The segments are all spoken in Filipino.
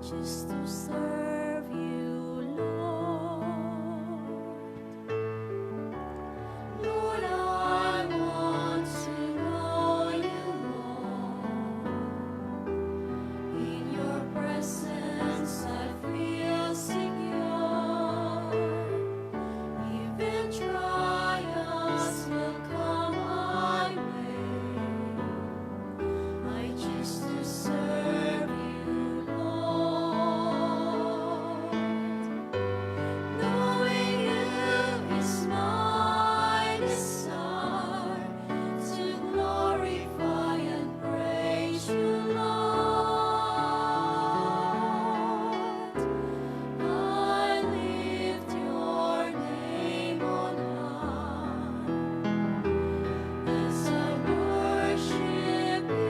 just to serve you, Lord. Lord, I want to know you more. In your presence I feel secure. Even trials will come my way. I choose to serve you, Lord. Knowing you is my desire to glorify and praise you, Lord. I lift your name on high as I worship you,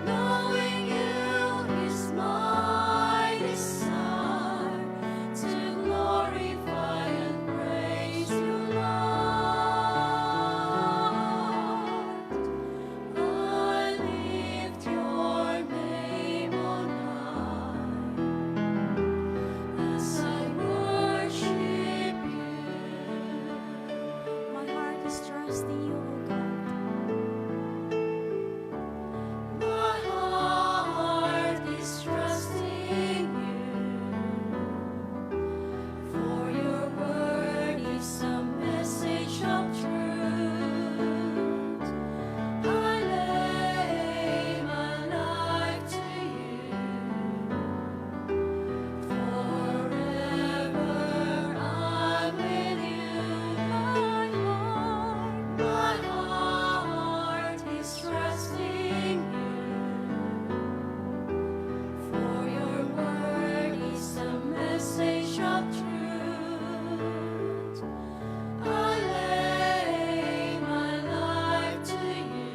knowing you is my desire to glorify and praise you, Lord. I lift your name on high as I worship you. My heart is trusting you, O God. My heart is trusting you, for your word is a message of truth. I lay my life to you. Forever I'm with you. My heart is trusting you, for your word is a message of truth. I lay my life to you.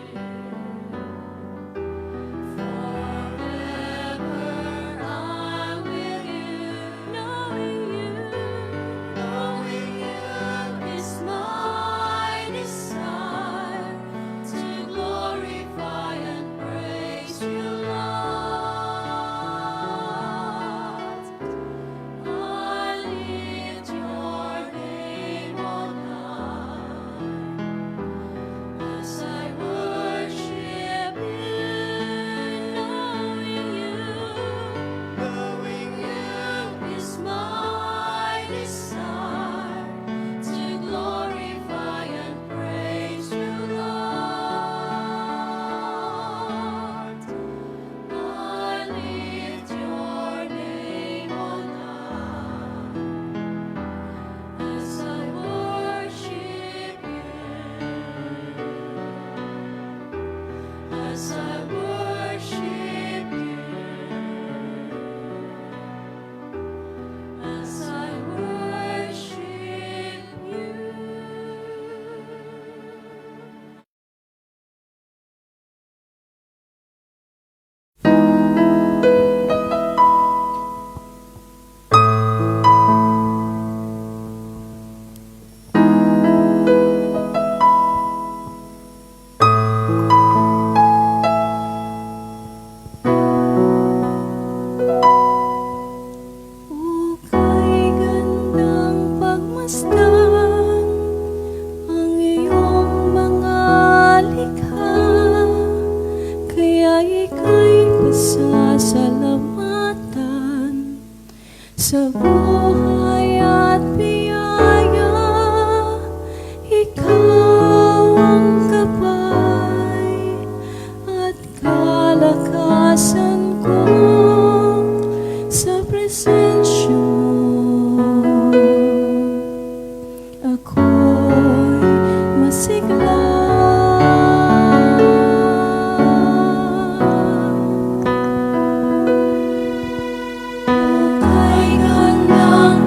Forever I'm with you, knowing you is my desire to glorify and praise you, Lord. I lift your name on high as I worship you, knowing you is my desire to glorify and praise you, Lord. I lift your name on high as I worship you, as I worship you, as I worship you. Kay gandang pagmasdan ang iyong mga likha, kaya ika'y pasasalamatan sa buhay at biyaya. Ikaw ang gabay at kalakasan ko sa presensya mo. Ako'y masigla. Kay gandang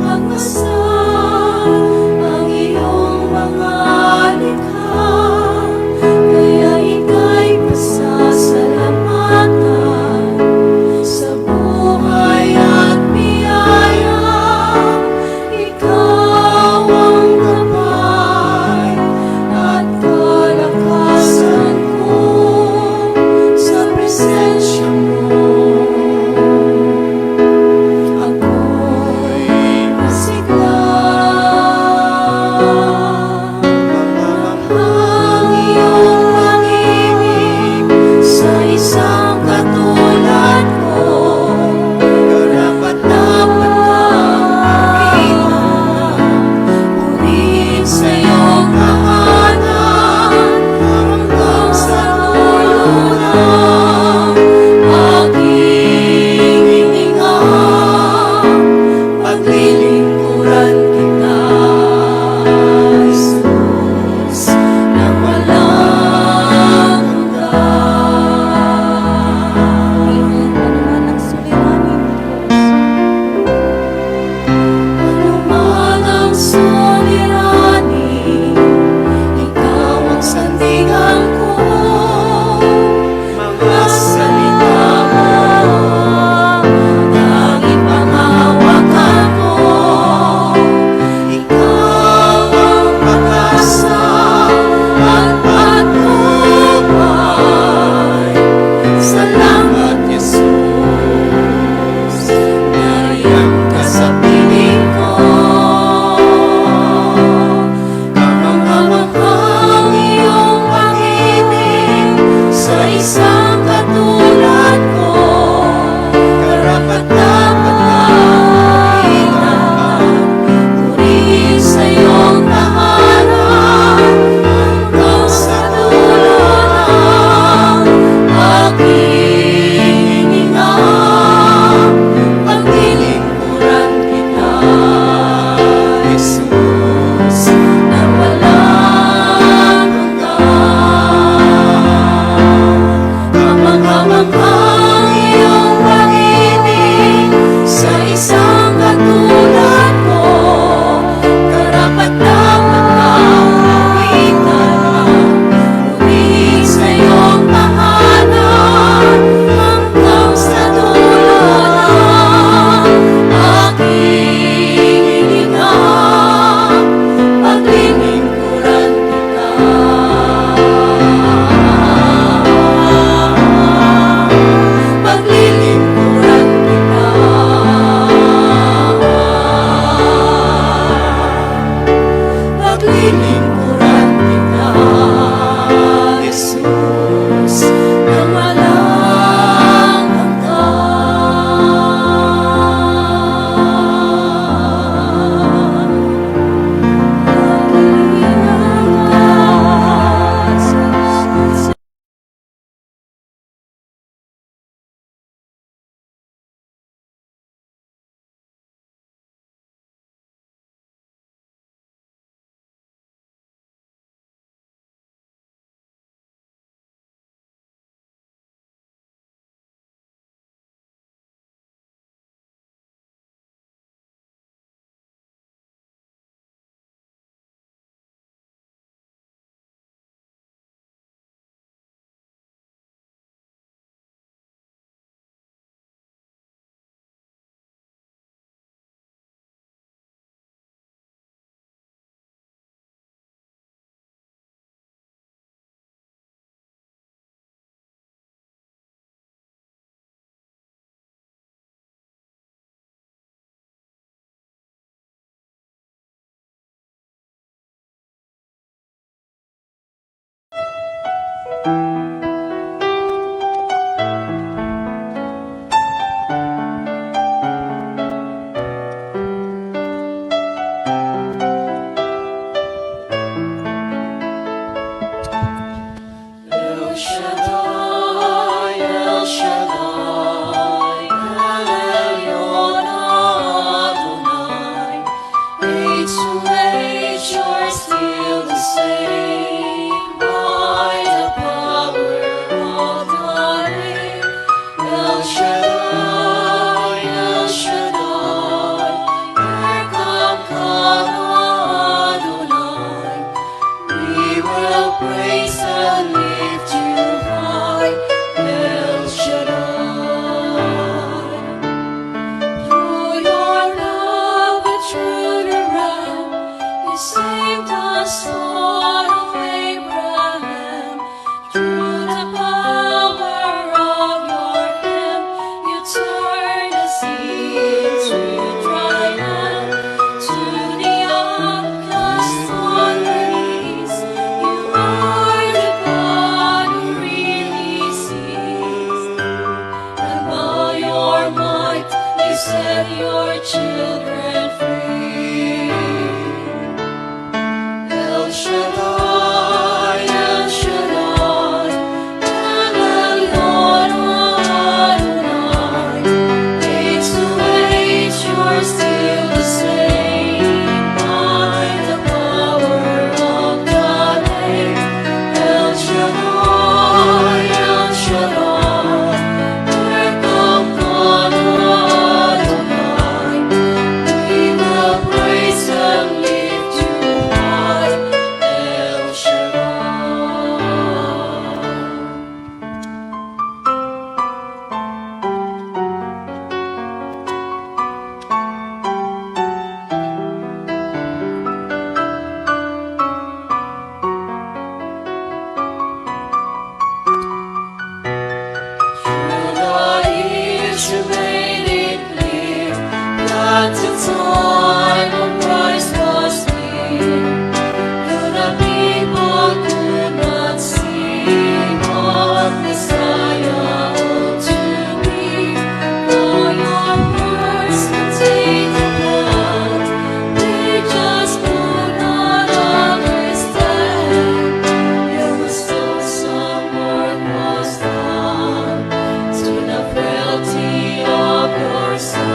sa isang katulad ko. Karapat-dapat kang purihin, purihin sa iyong tahanan, hanggang sa dulo ng aking hininga. Paglilingkuran kita, Jesus, nang walang hanggan. Anuman ang suliranin, anuman ang suliranin, ikaw ang sandigan ko. Mga salita mo, tanging panghawakan ko. Ikaw ang pag-asa at patnubay. Salamat, Jesus, nariyan ka sa piling ko. Kamangha-manghang iyong pag-ibig sa isang katulad ko. Karapat-dapat kang purihin sa iyong tahanan, hanggang sa dulo ng aking hininga. Paglilingkuran kita, Jesus, nang walang hanggan. you made it clear that the time of Christ was near. Though the people could not see what Messiah ought to be, though your words contained the blood, they just could not understand. It was still some work was done to the frailty of your Son.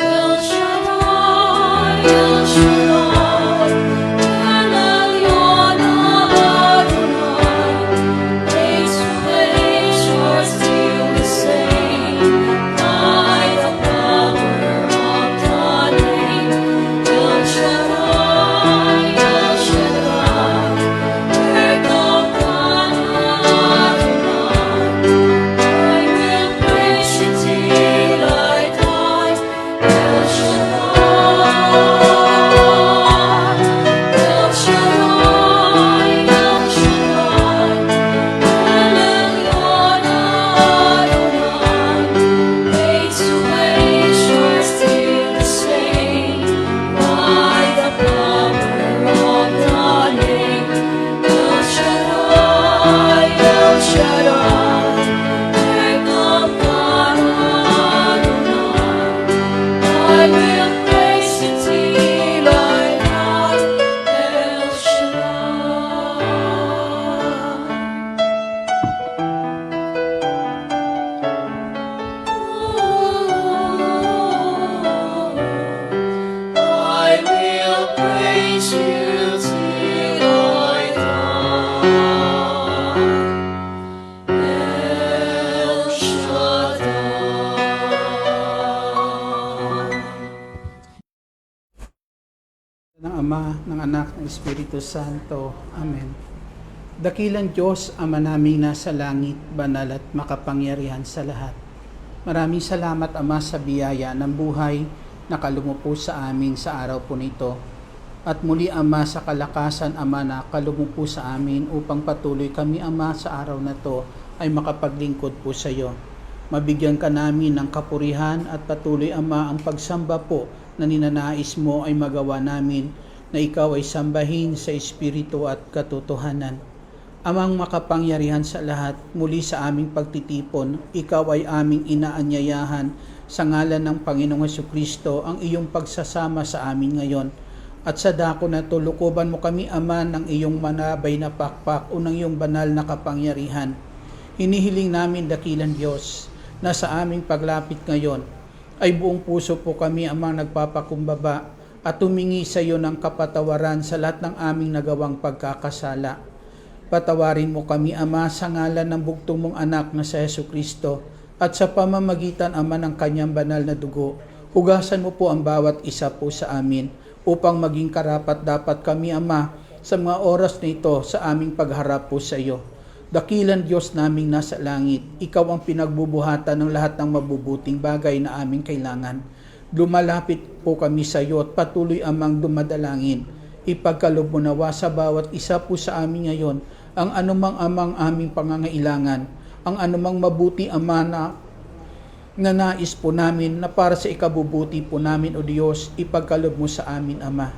El Shaddai, El Shaddai, El Elyon Adonai, age to age you're still the same, by the power of the name. El Shaddai, El Shaddai, work of God Adonai, I will praise you till I die. El Shaddai, El Shaddai, El Shaddai, El Elyon Adonai, age to age you're still the same, by the power of the name. El Shaddai, El Shaddai, work of God Adonai, I will praise you till I die. El Shaddai. I will praise you till I die. El Shaddai. Ng Ama, ng Anak, ng Espiritu Santo. Amen. Dakilang Diyos, Ama naming nasa langit, banal at makapangyarihan sa lahat. Maraming salamat, Ama, sa biyaya ng buhay na kalumupo sa amin sa araw po nito. At muli, Ama, sa kalakasan, Ama, na kalumupo sa amin upang patuloy kami, Ama, sa araw na to ay makapaglingkod po sa iyo. Mabigyan ka namin ng kapurihan at patuloy, Ama, ang pagsamba po na ninanais mo ay magawa namin, na ikaw ay sambahin sa espiritu at katotohanan. Amang makapangyarihan sa lahat, muli sa aming pagtitipon, ikaw ay aming inaanyayahan sa ngalan ng Panginoong Hesukristo ang iyong pagsasama sa amin ngayon. At sa dako na to, lukuban mo kami, Ama, ng iyong manabay na pakpak o ng iyong banal na kapangyarihan. Hinihiling namin, dakilang Diyos, na sa aming paglapit ngayon, ay buong puso po kami, Ama, nagpapakumbaba at tumingi sa iyo ng kapatawaran sa lahat ng aming nagawang pagkakasala. Patawarin mo kami, Ama, sa ngalan ng bugtong mong anak na sa Hesukristo at sa pamamagitan, Ama, ng kanyang banal na dugo. Hugasan mo po ang bawat isa po sa amin upang maging karapat-dapat kami, Ama, sa mga oras na ito sa aming pagharap po sa iyo. Dakilang Diyos naming nasa langit, ikaw ang pinagbubuhatan ng lahat ng mabubuting bagay na aming kailangan. Lumalapit po kami sa iyo at patuloy, Amang, dumadalangin. Ipagkaloob mo nawa sa bawat isa po sa amin ngayon ang anumang, Amang, aming pangangailangan, ang anumang mabuti, Ama, na nais po namin na para sa ikabubuti po namin, O Diyos, ipagkaloob mo sa amin, Ama.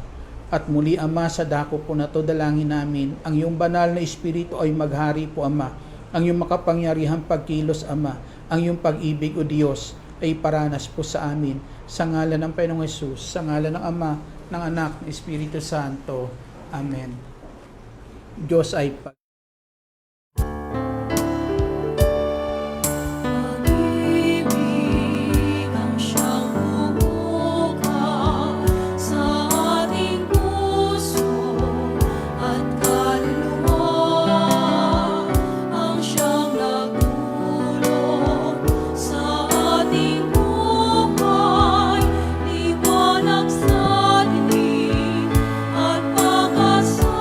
At muli, Ama, sa dako po na to, dalangin namin, ang iyong banal na Espiritu ay maghari po, Ama. Ang iyong makapangyarihang pagkilos, Ama. Ang iyong pag-ibig, O Diyos, ay paranas po sa amin. Sa ngalan ng Panginoong Hesus, sa ngalan ng Ama, ng Anak, ng Espiritu Santo. Amen. Diyos ay pag Pag-ibig ang siyang bumuka sa ating puso at kaluluwa, ang siyang nagtulong sa ating buhay, liwanag sa dilim at pag-asa.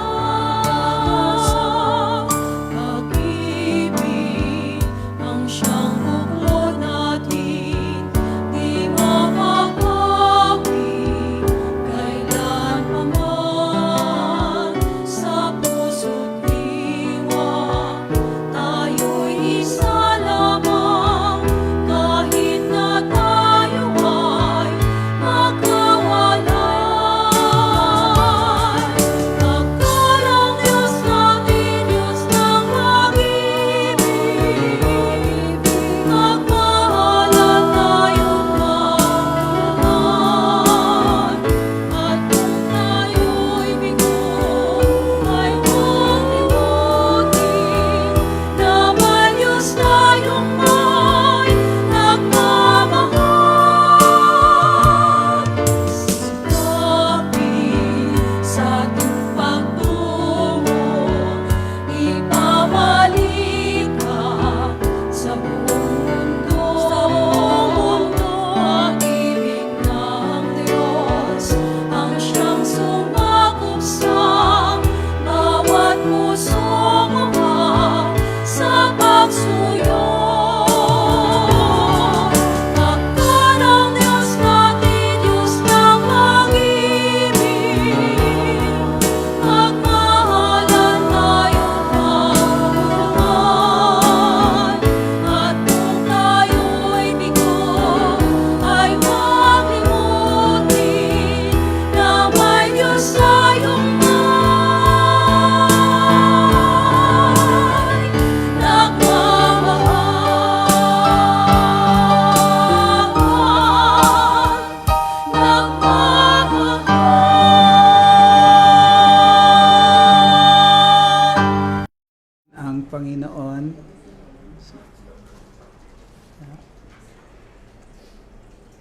ang Panginoon.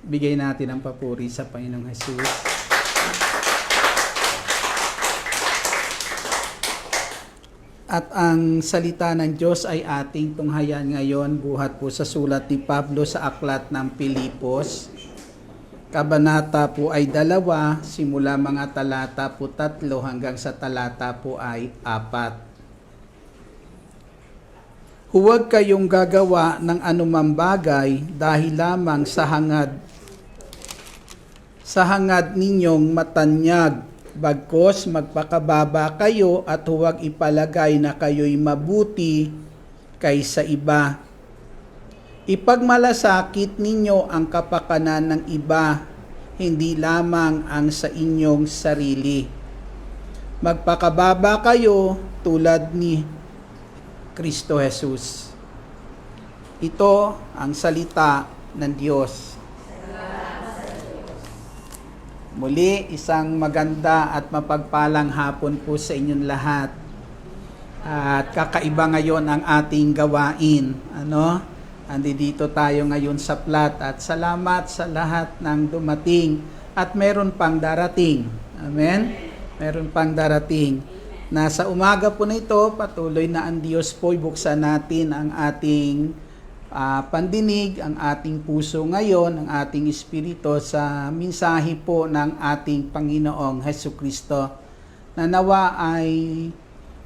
Bigay natin ang papuri sa Panginoong Jesus. At ang salita ng Diyos ay ating tunghayan ngayon buhat po sa sulat ni Pablo sa aklat ng Pilipos. Kabanata po ay 2, simula mga talata po 3 hanggang sa talata po ay 4. Huwag kayong gagawa ng anumang bagay dahil lamang sa hangad ninyong matanyag, bagkos magpakababa kayo at huwag ipalagay na kayo'y mabuti kaysa iba. Ipagmalasakit ninyo ang kapakanan ng iba, hindi lamang ang sa inyong sarili. Magpakababa kayo tulad ni Kristo Jesus. Ito ang salita ng Diyos. Muli, isang maganda at mapagpalang hapon po sa inyong lahat. At kakaiba ngayon ang ating gawain. Andito tayo ngayon sa plat at salamat sa lahat ng dumating at meron pang darating. Amen? Meron pang darating. Nasa umaga po na ito, patuloy na ang Diyos po, buksan natin ang ating pandinig, ang ating puso ngayon, ang ating espiritu sa mensahe po ng ating Panginoong Hesukristo. Na nawa ay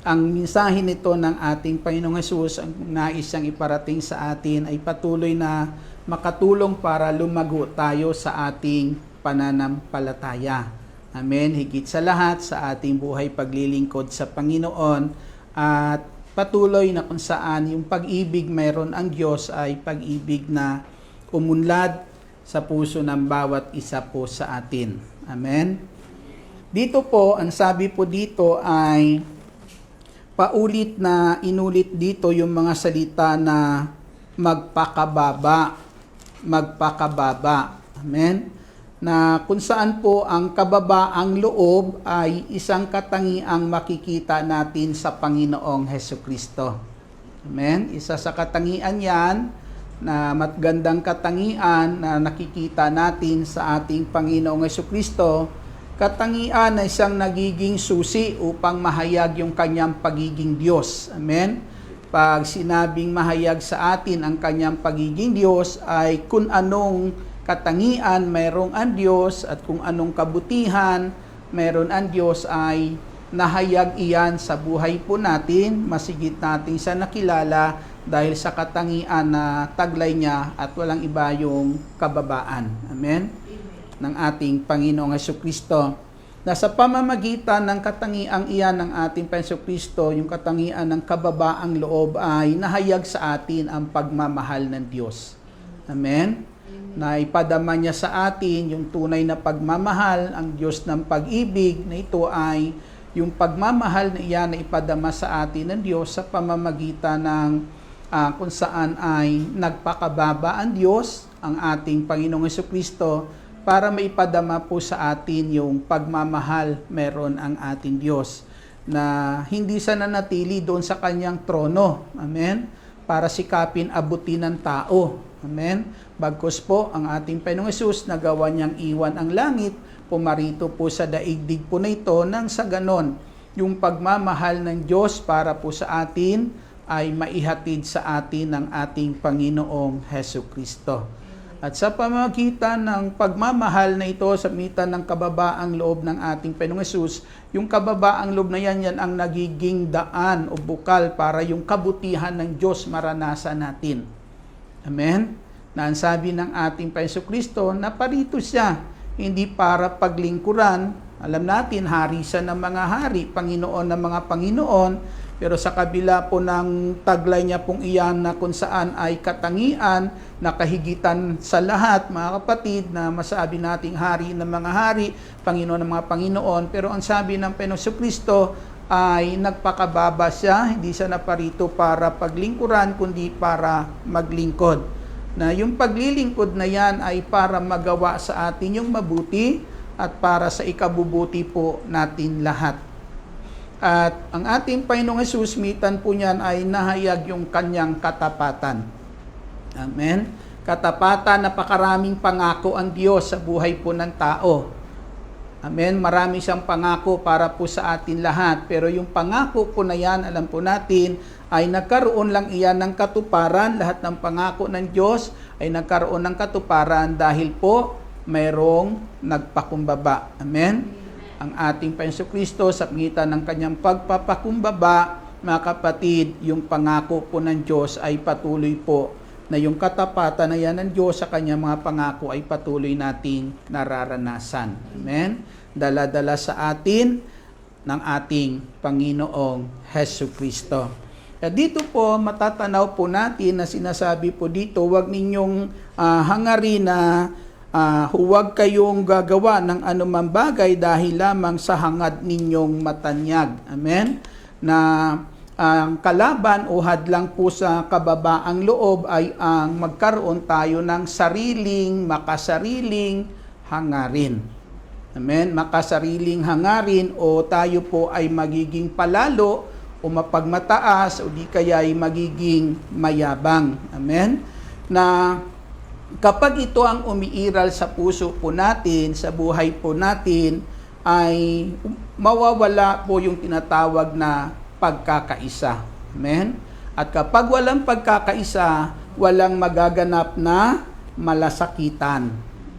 ang mensahe nito ng ating Panginoong Hesus, ang nais siyang iparating sa atin, ay patuloy na makatulong para lumago tayo sa ating pananampalataya. Amen. Higit sa lahat sa ating buhay paglilingkod sa Panginoon at patuloy na kung saan yung pag-ibig mayroon ang Diyos ay pag-ibig na umunlad sa puso ng bawat isa po sa atin. Amen. Dito po, ang sabi po dito ay paulit na inulit dito yung mga salita na magpakababa. Magpakababa. Amen. Na kung saan po ang kababaang loob ay isang katangiang makikita natin sa Panginoong Hesukristo. Amen. Isa sa katangian yan na magandang katangian na nakikita natin sa ating Panginoong Hesukristo, katangian na isang nagiging susi upang mahayag yung kanyang pagiging Diyos. Amen. Pag sinabing mahayag sa atin ang kanyang pagiging Diyos ay kung anong katangian mayroong ang Diyos at kung anong kabutihan mayroon ang Diyos ay nahayag iyan sa buhay po natin, masigit natin sa nakilala dahil sa katangian na taglay niya at walang iba yung kababaan. Amen. Ng ating Panginoong Hesukristo. Na sa pamamagitan ng katangiang iyan ng ating Panginoong Hesukristo, yung katangian ng kababaang loob ay nahayag sa atin ang pagmamahal ng Diyos. Amen. Na ipadama niya sa atin yung tunay na pagmamahal, ang Diyos ng pag-ibig, na ito ay yung pagmamahal na iyan na ipadama sa atin ng Diyos sa pamamagitan ng kung saan ay nagpakababa ang Diyos, ang ating Panginoong Hesukristo, para maipadama po sa atin yung pagmamahal meron ang ating Diyos na hindi sa nanatili doon sa kanyang trono. Amen? Para sikapin abutin ng tao. Amen? Bagkus po, ang ating Panginoong Hesus nagawa niyang iwan ang langit, pumarito po sa daigdig po na ito nang sa ganon, yung pagmamahal ng Diyos para po sa atin ay maihatid sa atin ng ating Panginoong Hesukristo. At sa pamamagitan ng pagmamahal na ito sa mitan ng kababaang loob ng ating Panginoong Hesus, yung kababaang loob na yan ang nagiging daan o bukal para yung kabutihan ng Diyos maranasan natin. Amen? Na ang sabi ng ating Panginoong Kristo, na parito siya, hindi para paglingkuran. Alam natin, hari siya ng mga hari, Panginoon ng mga Panginoon, pero sa kabila po ng taglay niya pong iyan na kung saan ay katangian na kahigitan sa lahat, mga kapatid, na masabi nating hari ng mga hari, Panginoon ng mga Panginoon. Pero ang sabi ng Panginoong Kristo ay nagpakababa siya, hindi siya naparito para paglingkuran, kundi para maglingkod. Na yung paglilingkod na yan ay para magawa sa atin yung mabuti at para sa ikabubuti po natin lahat. At ang ating Panginoong Hesus, mitan po niyan ay nahayag yung kanyang katapatan. Amen? Katapatan, napakaraming pangako ang Diyos sa buhay po ng tao. Amen? Marami siyang pangako para po sa atin lahat. Pero yung pangako po na yan, alam po natin, ay nagkaroon lang iyan ng katuparan. Lahat ng pangako ng Diyos ay nagkaroon ng katuparan dahil po mayroong nagpakumbaba. Amen? Ang ating Panginoon Kristo sa pagitan ng kanyang pagpapakumbaba, mga kapatid, yung pangako po ng Diyos ay patuloy po na yung katapatan na yan ng Diyos sa kanyang mga pangako ay patuloy nating nararanasan. Amen? Dala-dala sa atin ng ating Panginoong Hesus Kristo. At dito po, matatanaw po natin na sinasabi po dito, huwag ninyong hangarin na huwag kayong gagawa ng anumang bagay dahil lamang sa hangad ninyong matanyag. Amen? Na ang kalaban o hadlang po sa kababaang loob ay ang magkaroon tayo ng makasariling hangarin. Amen? Makasariling hangarin o tayo po ay magiging palalo o mapagmataas o di kaya ay magiging mayabang. Amen? Na kapag ito ang umiiral sa puso po natin, sa buhay po natin, ay mawawala po yung tinatawag na pagkakaisa. Amen? At kapag walang pagkakaisa, walang magaganap na malasakitan.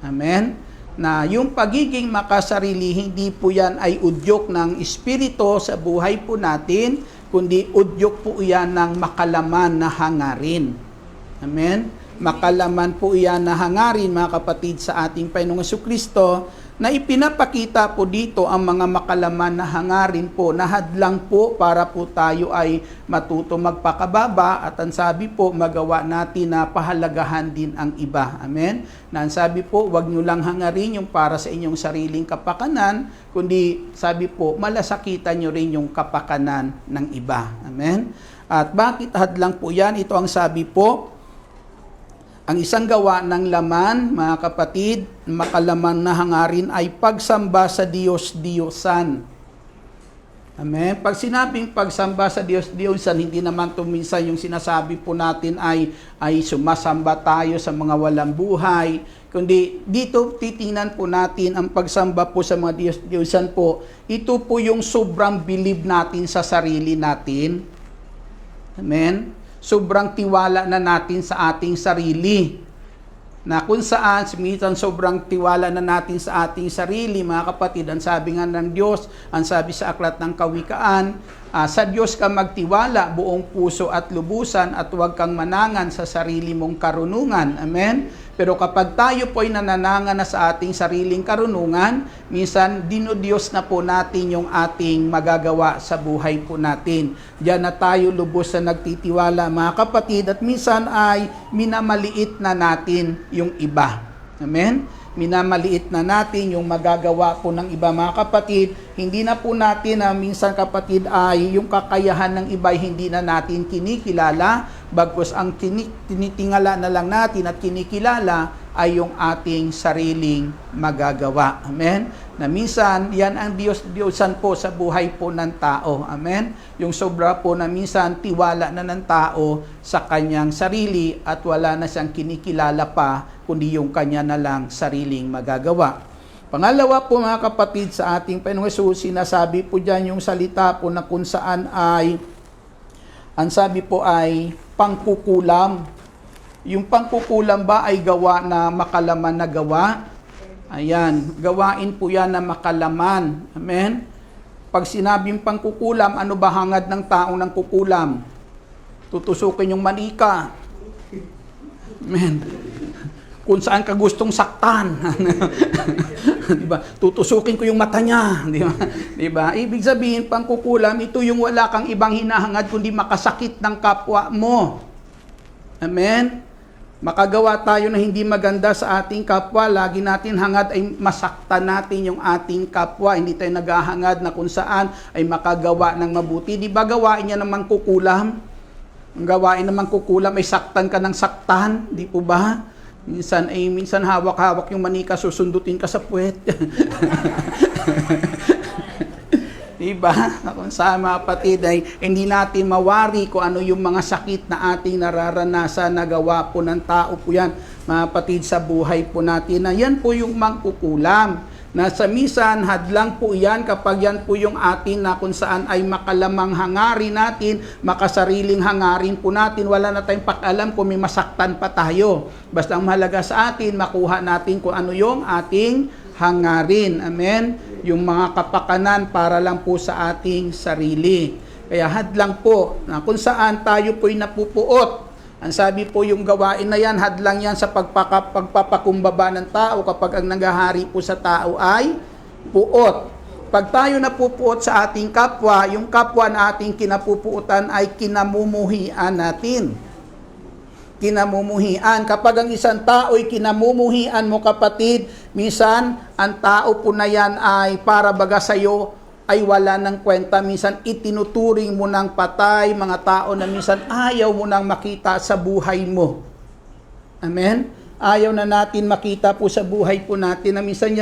Amen? Na yung pagiging makasarili, hindi po yan ay udyok ng Espiritu sa buhay po natin, kundi udyok po yan ng makalaman na hangarin. Amen? Makalaman po iyan na hangarin, mga kapatid, sa ating Panginoong Jesucristo, na ipinapakita po dito ang mga makalaman na hangarin po, na hadlang po para po tayo ay matuto magpakababa, at ang sabi po, magawa natin na pahalagahan din ang iba. Amen? Na ang sabi po, wag nyo lang hangarin yung para sa inyong sariling kapakanan, kundi sabi po, malasakitan nyo rin yung kapakanan ng iba. Amen? At bakit hadlang po yan? Ito ang sabi po, ang isang gawa ng laman, mga kapatid, makalaman na hangarin ay pagsamba sa Diyos-Diyosan. Amen? Pag sinabing pagsamba sa Diyos-Diyosan, hindi naman minsan yung sinasabi po natin ay sumasamba tayo sa mga walang buhay. Kundi dito titingnan po natin ang pagsamba po sa mga Diyos-Diyosan po. Ito po yung sobrang believe natin sa sarili natin. Amen? Sobrang tiwala na natin sa ating sarili. Na kung saan, minsan sobrang tiwala na natin sa ating sarili, mga kapatid, ang sabi nga ng Diyos, ang sabi sa Aklat ng Kawikaan, sa Diyos ka magtiwala buong puso at lubusan at huwag kang manangan sa sarili mong karunungan. Amen? Pero kapag tayo po ay nananangan na sa ating sariling karunungan, minsan dinudiyos na po natin yung ating magagawa sa buhay po natin. Diyan na tayo lubos na nagtitiwala, mga kapatid, at minsan ay minamaliit na natin yung iba. Amen? Minamaliit na natin yung magagawa po ng iba, mga kapatid. Hindi na po natin na minsan, kapatid, ay yung kakayahan ng iba ay hindi na natin kinikilala, bagkus ang tinitingala na lang natin at kinikilala ay yung ating sariling magagawa. Amen? Na minsan, yan ang Diyos-Diyosan po sa buhay po ng tao. Amen? Yung sobra po na minsan tiwala na ng tao sa kanyang sarili at wala na siyang kinikilala pa, kundi yung kanya na lang sariling magagawa. Pangalawa po, mga kapatid, sa ating Panginoong Hesus, sinasabi po dyan yung salita po na kung saan ay, ang sabi po ay pangkukulam. Yung pangkukulam ba ay gawa na makalaman na gawa? Ayan, gawain po yan na makalaman. Amen? Pag sinabing pangkukulam, ano ba hangad ng taong nang kukulam? Tutusukin yung manika. Amen. Kung saan ka gustong saktan. Diba? Tutusukin ko yung mata niya. Diba? Diba? Ibig sabihin, pangkukulam, ito yung wala kang ibang hinahangad kundi makasakit ng kapwa mo. Amen? Makagawa tayo na hindi maganda sa ating kapwa, lagi natin hangad ay masaktan natin yung ating kapwa. Hindi tayo naghahangad na kung saan ay makagawa ng mabuti. Di ba gawain niya naman kukulam? Ang gawain naman kukulam ay saktan ka ng saktan. Di po ba? Minsan hawak-hawak yung manika, susundutin ka sa puwet. Diba? Kung saan mga kapatid ay hindi natin mawari kung ano yung mga sakit na ating nararanasan na gawa po ng tao po yan, mga kapatid, sa buhay po natin. Na yan po yung mangkukulam. Na sa misan, hadlang po yan kapag yan po yung atin na kung saan ay makalamang hangarin natin, makasariling hangarin po natin, wala na tayong pakialam kung may masaktan pa tayo. Basta ang mahalaga sa atin, makuha natin kung ano yung ating hangarin. Amen? Yung mga kapakanan para lang po sa ating sarili. Kaya hadlang po na kung saan tayo po'y napupuot. Ang sabi po yung gawain na yan, hadlang yan sa pagpapakumbaba ng tao kapag ang nanghahari po sa tao ay puot. Pag tayo napupuot sa ating kapwa, yung kapwa na ating kinapupuutan ay kinamumuhian natin. Kinamumuhian. Kapag ang isang tao ay kinamumuhian mo, kapatid, minsan ang tao po na yan ay para baga sa'yo ay wala ng kwenta. Minsan itinuturing mo ng patay, mga tao na minsan ayaw mo nang makita sa buhay mo. Amen? Ayaw na natin makita po sa buhay po natin. Na minsan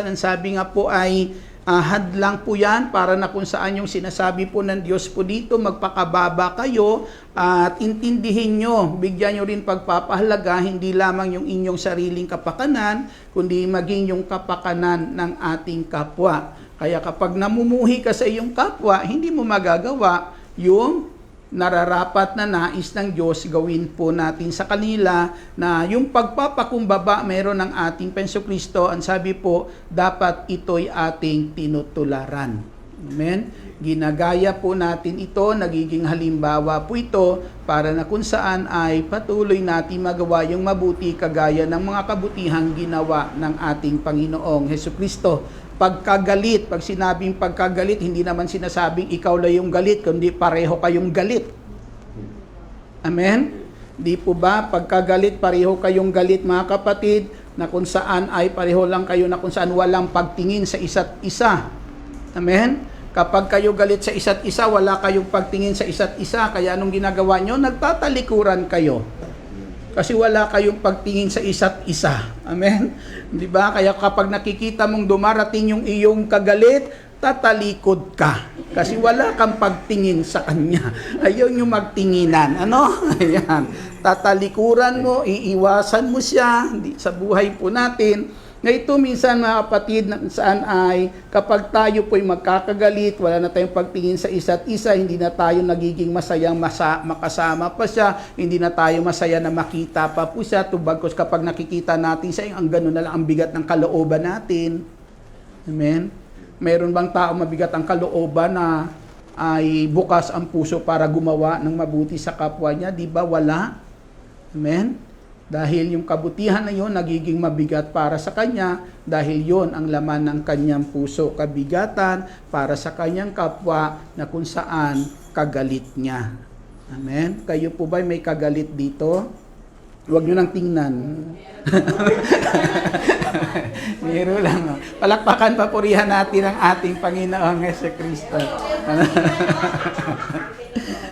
ang sabi nga po ay hadlang po yan para na kung saan yung sinasabi po ng Diyos po dito, magpakababa kayo at intindihin nyo, bigyan nyo rin pagpapahalaga, hindi lamang yung inyong sariling kapakanan, kundi maging yung kapakanan ng ating kapwa. Kaya kapag namumuhi ka sa iyong kapwa, hindi mo magagawa yung nararapat na nais ng Diyos gawin po natin sa kanila, na yung pagpapakumbaba meron ng ating Penso Kristo. Ang sabi po, dapat ito'y ating tinutularan. Amen? Ginagaya po natin ito, nagiging halimbawa po ito para na kung saan ay patuloy natin magawa yung mabuti kagaya ng mga kabutihang ginawa ng ating Panginoong Hesus Kristo. Pagkagalit, pag sinabing pagkagalit, hindi naman sinasabing ikaw lang yung galit, kundi pareho kayong galit. Amen? Di po ba? Pagkagalit, pareho kayong galit, mga kapatid, na kung saan ay pareho lang kayo, na kung saan walang pagtingin sa isa't isa. Amen? Kapag kayo galit sa isa't isa, wala kayong pagtingin sa isa't isa. Kaya anong ginagawa nyo? Nagtatalikuran kayo. Kasi wala kayong pagtingin sa isa't isa. Amen? Di ba? Kaya kapag nakikita mong dumarating yung iyong kagalit, tatalikod ka. Kasi wala kang pagtingin sa kanya. Ayun yung magtinginan. Ano? Ayan. Tatalikuran mo, iiwasan mo siya sa buhay po natin. Na ito minsan, mga kapatid, saan ay kapag tayo po'y magkakagalit, wala na tayong pagtingin sa isa't isa, hindi na tayo nagiging masayang makasama pa siya, hindi na tayo masaya na makita pa po siya, tubagkos kapag nakikita natin siya, ang gano'n na lang ang bigat ng kalooban natin. Amen? Meron bang tao mabigat ang kalooban na ay bukas ang puso para gumawa ng mabuti sa kapwa niya? Di ba? Wala. Amen? Dahil yung kabutihan na yun nagiging mabigat para sa kanya, dahil yon ang laman ng kanyang puso, kabigatan para sa kanyang kapwa na kung saan kagalit niya. Amen? Kayo po ba may kagalit dito? Huwag nyo nang tingnan. Biro lang. Palakpakan, papurihan natin ang ating Panginoong Hesus Kristo.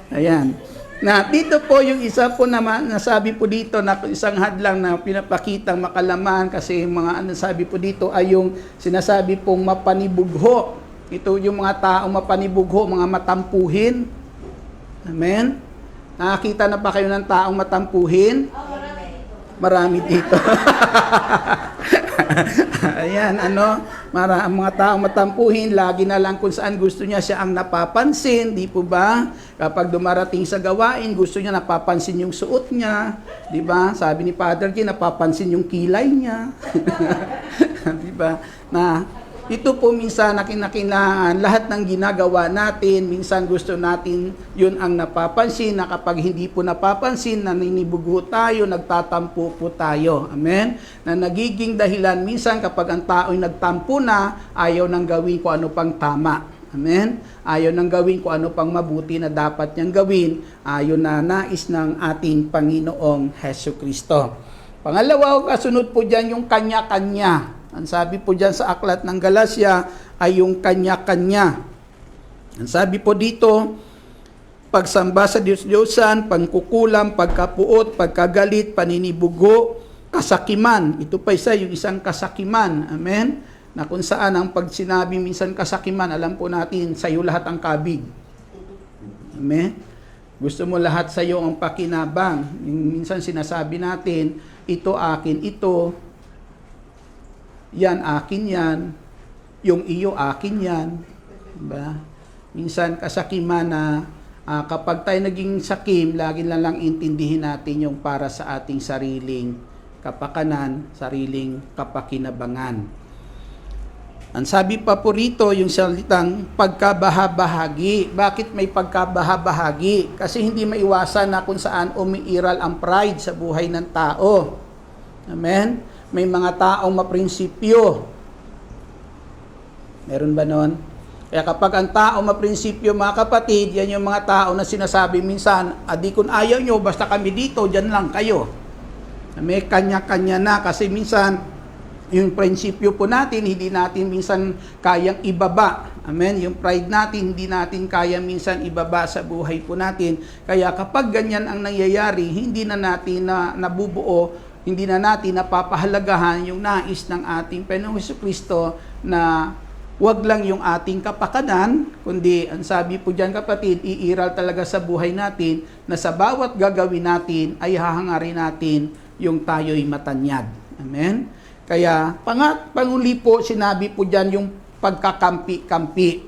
Ayan. Na dito po yung isa po naman, nasabi po dito na isang hadlang na pinapakitang makalaman, kasi mga ano sabi po dito ay yung sinasabi pong mapanibugho. Ito yung mga taong mapanibugho, mga matampuhin. Amen? Nakakita na ba kayo ng taong matampuhin? Marami dito. Ayan, ang mga taong matampuhin, lagi na lang kung saan gusto niya siya ang napapansin, di po ba? Kapag dumarating sa gawain, gusto niya napapansin yung suot niya, di ba? Sabi ni Father G, napapansin yung kilay niya. Di ba? Na ito po minsan nakinakailangan lahat ng ginagawa natin, minsan gusto natin yun ang napapansin, na kapag hindi po napapansin, naninibugo tayo, nagtatampo po tayo. Amen? Na nagiging dahilan minsan kapag ang tao'y nagtampo na, ayaw nang gawin kung ano pang tama. Amen? Ayaw nang gawin kung ano pang mabuti na dapat niyang gawin, ayaw na nais ng ating Panginoong Hesus Kristo. Pangalawa, kasunod po dyan yung kanya-kanya. Ang sabi po dyan sa aklat ng Galacia ay yung kanya-kanya. Ang sabi po dito, pagsamba sa Diyos-Diyosan, pangkukulam, pagkapuot, pagkagalit, paninibugo, kasakiman. Ito pa isa, yung isang kasakiman. Amen? Na kung saan ang pag sinabi minsan kasakiman, alam po natin, sa iyo lahat ang kabig. Amen? Gusto mo lahat sa iyo ang pakinabang. Minsan sinasabi natin, ito akin, ito, yan akin yan, yung iyo akin yan. Diba? Minsan kasakiman na kapag tayo naging sakim, lagi na lang intindihin natin yung para sa ating sariling kapakanan, sariling kapakinabangan. Ang sabi pa po rito, yung salitang pagkabahabahagi. Bakit may pagkabahabahagi? Kasi hindi maiwasan na kung saan umiiral ang pride sa buhay ng tao. Amen? May mga taong maprinsipyo. Meron ba nun? Kaya kapag ang tao maprinsipyo, mga kapatid, yan yung mga tao na sinasabi minsan, di kung ayaw nyo, basta kami dito, dyan lang kayo. May kanya-kanya na kasi minsan, yung prinsipyo po natin, hindi natin minsan kayang ibaba. Amen? Yung pride natin, hindi natin kaya minsan ibaba sa buhay po natin. Kaya kapag ganyan ang nangyayari, hindi na natin nabubuo, hindi na natin napapahalagahan yung nais ng ating Panginoong Jesucristo na wag lang yung ating kapakanan, kundi ang sabi po dyan kapatid, iiral talaga sa buhay natin na sa bawat gagawin natin ay hahangarin natin yung tayo'y matanyag. Amen? Kaya, panguli po, sinabi po dyan yung pagkakampi-kampi.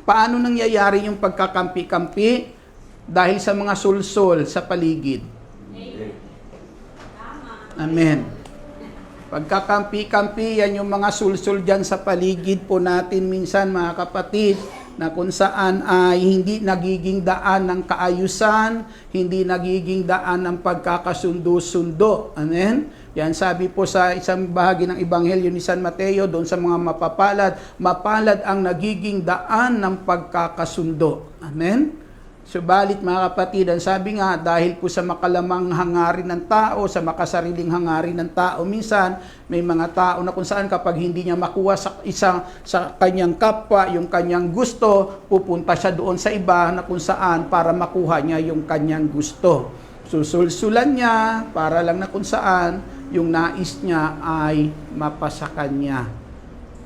Paano nangyayari yung pagkakampi-kampi? Dahil sa mga sulsol sa paligid. Amen. Pagkakampi-kampi, yan yung mga sulsul dyan sa paligid po natin minsan mga kapatid, na kung saan ay hindi nagiging daan ng kaayusan, hindi nagiging daan ng pagkakasundo-sundo. Amen? Yan sabi po sa isang bahagi ng Ebanghelyo ni San Mateo, doon sa mga mapalad ang nagiging daan ng pagkakasundo. Amen? Subalit mga kapatid, ang sabi nga, dahil po sa makalamang hangarin ng tao, sa makasariling hangarin ng tao, minsan may mga tao na kung saan kapag hindi niya makuha sa kanyang kapwa, yung kanyang gusto, pupunta siya doon sa iba na kung saan para makuha niya yung kanyang gusto. Susulsulan niya para lang na kung saan yung nais niya ay mapasakan niya.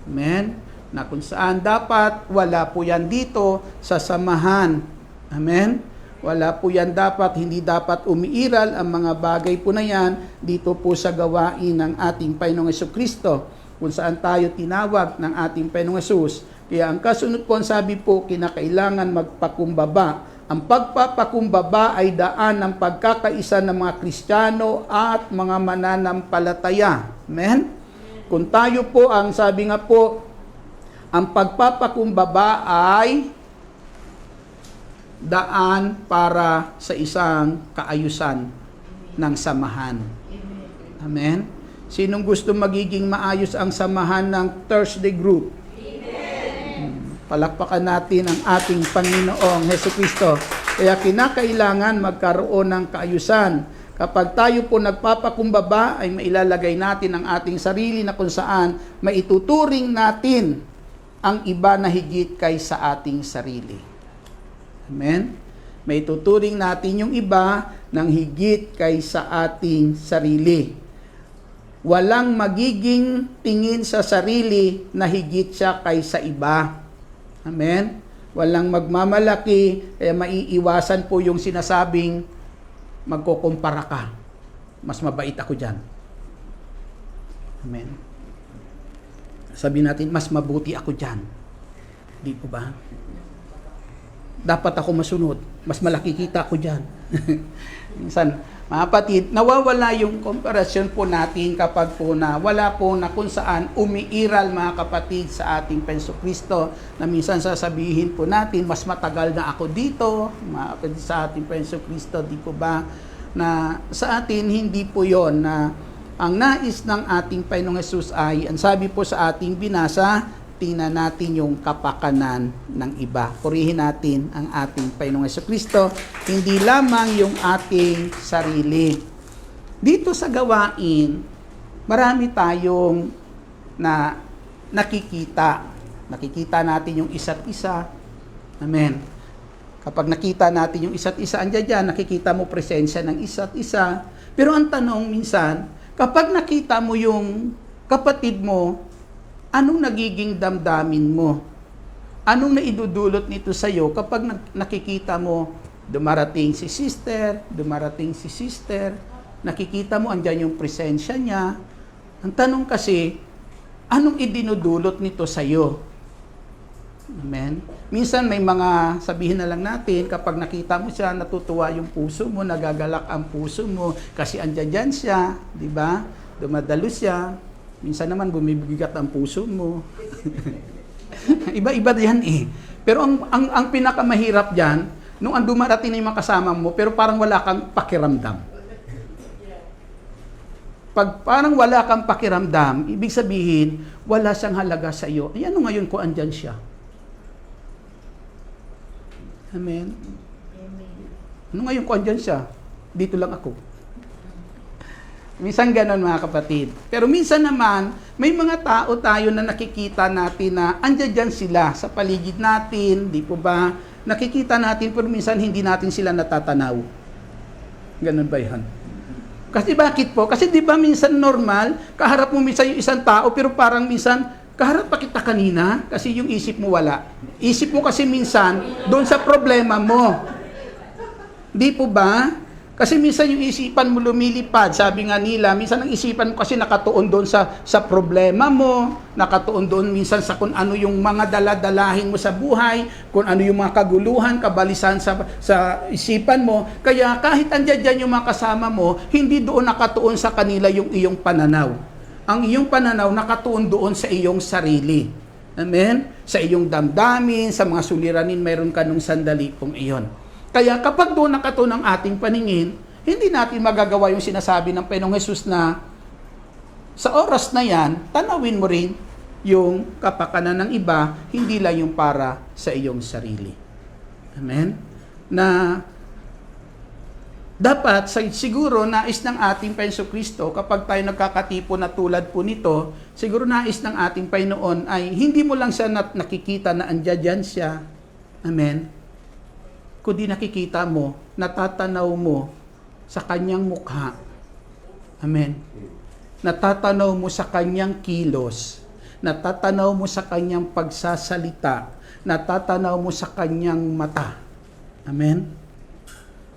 Amen? Na kung saan dapat, wala po yan dito sa samahan. Amen? Wala po yan dapat, hindi dapat umiiral ang mga bagay po na yan dito po sa gawain ng ating Panginoong Jesucristo, kung saan tayo tinawag ng ating Panginoong Hesus. Kaya ang kasunod po, ang sabi po, kinakailangan magpakumbaba. Ang pagpapakumbaba ay daan ng pagkakaisa ng mga Kristiyano at mga mananampalataya. Amen? Kung tayo po, ang sabi nga po, ang pagpapakumbaba ay daan para sa isang kaayusan ng samahan. Amen? Sinong gusto magiging maayos ang samahan ng Thursday group? Palakpakan natin ang ating Panginoong Jesucristo. Kaya kinakailangan magkaroon ng kaayusan. Kapag tayo po nagpapakumbaba, ay mailalagay natin ang ating sarili na kung saan maituturing natin ang iba na higit kaysa ating sarili. Amen? May tuturing natin yung iba ng higit kaysa ating sarili. Walang magiging tingin sa sarili na higit siya kaysa iba. Amen? Walang magmamalaki, kaya maiiwasan po yung sinasabing magkukumpara ka. Mas mabait ako dyan. Amen? Sabi natin, mas mabuti ako dyan. Di po ba? Dapat ako masunod. Mas malaki kita ako dyan. Minsan, mga kapatid, nawawala yung komparasyon po natin kapag po na wala po na kung saan umiiral mga kapatid sa ating Jesucristo, na minsan sasabihin po natin, mas matagal na ako dito, mga kapatid, sa ating Jesucristo, di po ba? Na sa atin, hindi po yon na ang nais ng ating Panginoong Hesus ay, ang sabi po sa ating binasa, tingnan natin yung kapakanan ng iba. Purihin natin ang ating Panginoong Jesucristo, hindi lamang yung ating sarili. Dito sa gawain, marami tayong nakikita. Nakikita natin yung isa't isa. Amen. Kapag nakita natin yung isa't isa, andyan dyan, nakikita mo presensya ng isa't isa. Pero ang tanong minsan, kapag nakita mo yung kapatid mo, anong nagiging damdamin mo? Anong naidudulot nito sa iyo kapag nakikita mo dumarating si sister, nakikita mo andyan yung presensya niya. Ang tanong kasi, anong idinudulot nito sa iyo? Amen? Minsan may mga, sabihin na lang natin, kapag nakita mo siya, natutuwa yung puso mo, nagagalak ang puso mo, kasi andyan siya, di ba? Dumadalo siya. Minsan naman bumibigat ang puso mo. Iba-iba yan eh. Pero ang pinakamahirap diyan, nung dumarating na yung mga kasama mo, pero parang wala kang pakiramdam. Pag parang wala kang pakiramdam, ibig sabihin, wala siyang halaga sa iyo. Ay, ano ngayon kung andyan siya? Amen? Ano ngayon kung andyan siya? Dito lang ako. Minsan ganon mga kapatid. Pero minsan naman, may mga tao tayo na nakikita natin na andyan sila sa paligid natin, di po ba? Nakikita natin pero minsan hindi natin sila natatanaw. Ganon ba yan? Kasi bakit po? Kasi di ba minsan normal, kaharap mo minsan yung isang tao pero parang minsan, kaharap pa kita kanina kasi yung isip mo wala. Isip mo kasi minsan doon sa problema mo. Di po ba? Kasi minsan yung isipan mo lumilipad, sabi nga nila, minsan ang isipan mo kasi nakatuon doon sa problema mo, nakatuon doon minsan sa kung ano yung mga daladalahin mo sa buhay, kung ano yung mga kaguluhan, kabalisan sa isipan mo. Kaya kahit andyan yung mga kasama mo, hindi doon nakatuon sa kanila yung iyong pananaw. Ang iyong pananaw nakatuon doon sa iyong sarili. Amen? Sa iyong damdamin, sa mga suliranin, mayroon ka nung sandali kung iyon. Kaya kapag doon nakatuon ang ating paningin, hindi natin magagawa yung sinasabi ng Panginoong Hesus na sa oras na yan, tanawin mo rin yung kapakanan ng iba, hindi lang yung para sa iyong sarili. Amen? Na dapat, siguro nais ng ating Panginoong Kristo, kapag tayo nagkakatipo na tulad po nito, siguro nais ng ating Panginoon ay hindi mo lang siya nakikita na andyan siya. Amen? Kundi nakikita mo, natatanaw mo sa kanyang mukha. Amen. Natatanaw mo sa kanyang kilos. Natatanaw mo sa kanyang pagsasalita. Natatanaw mo sa kanyang mata. Amen.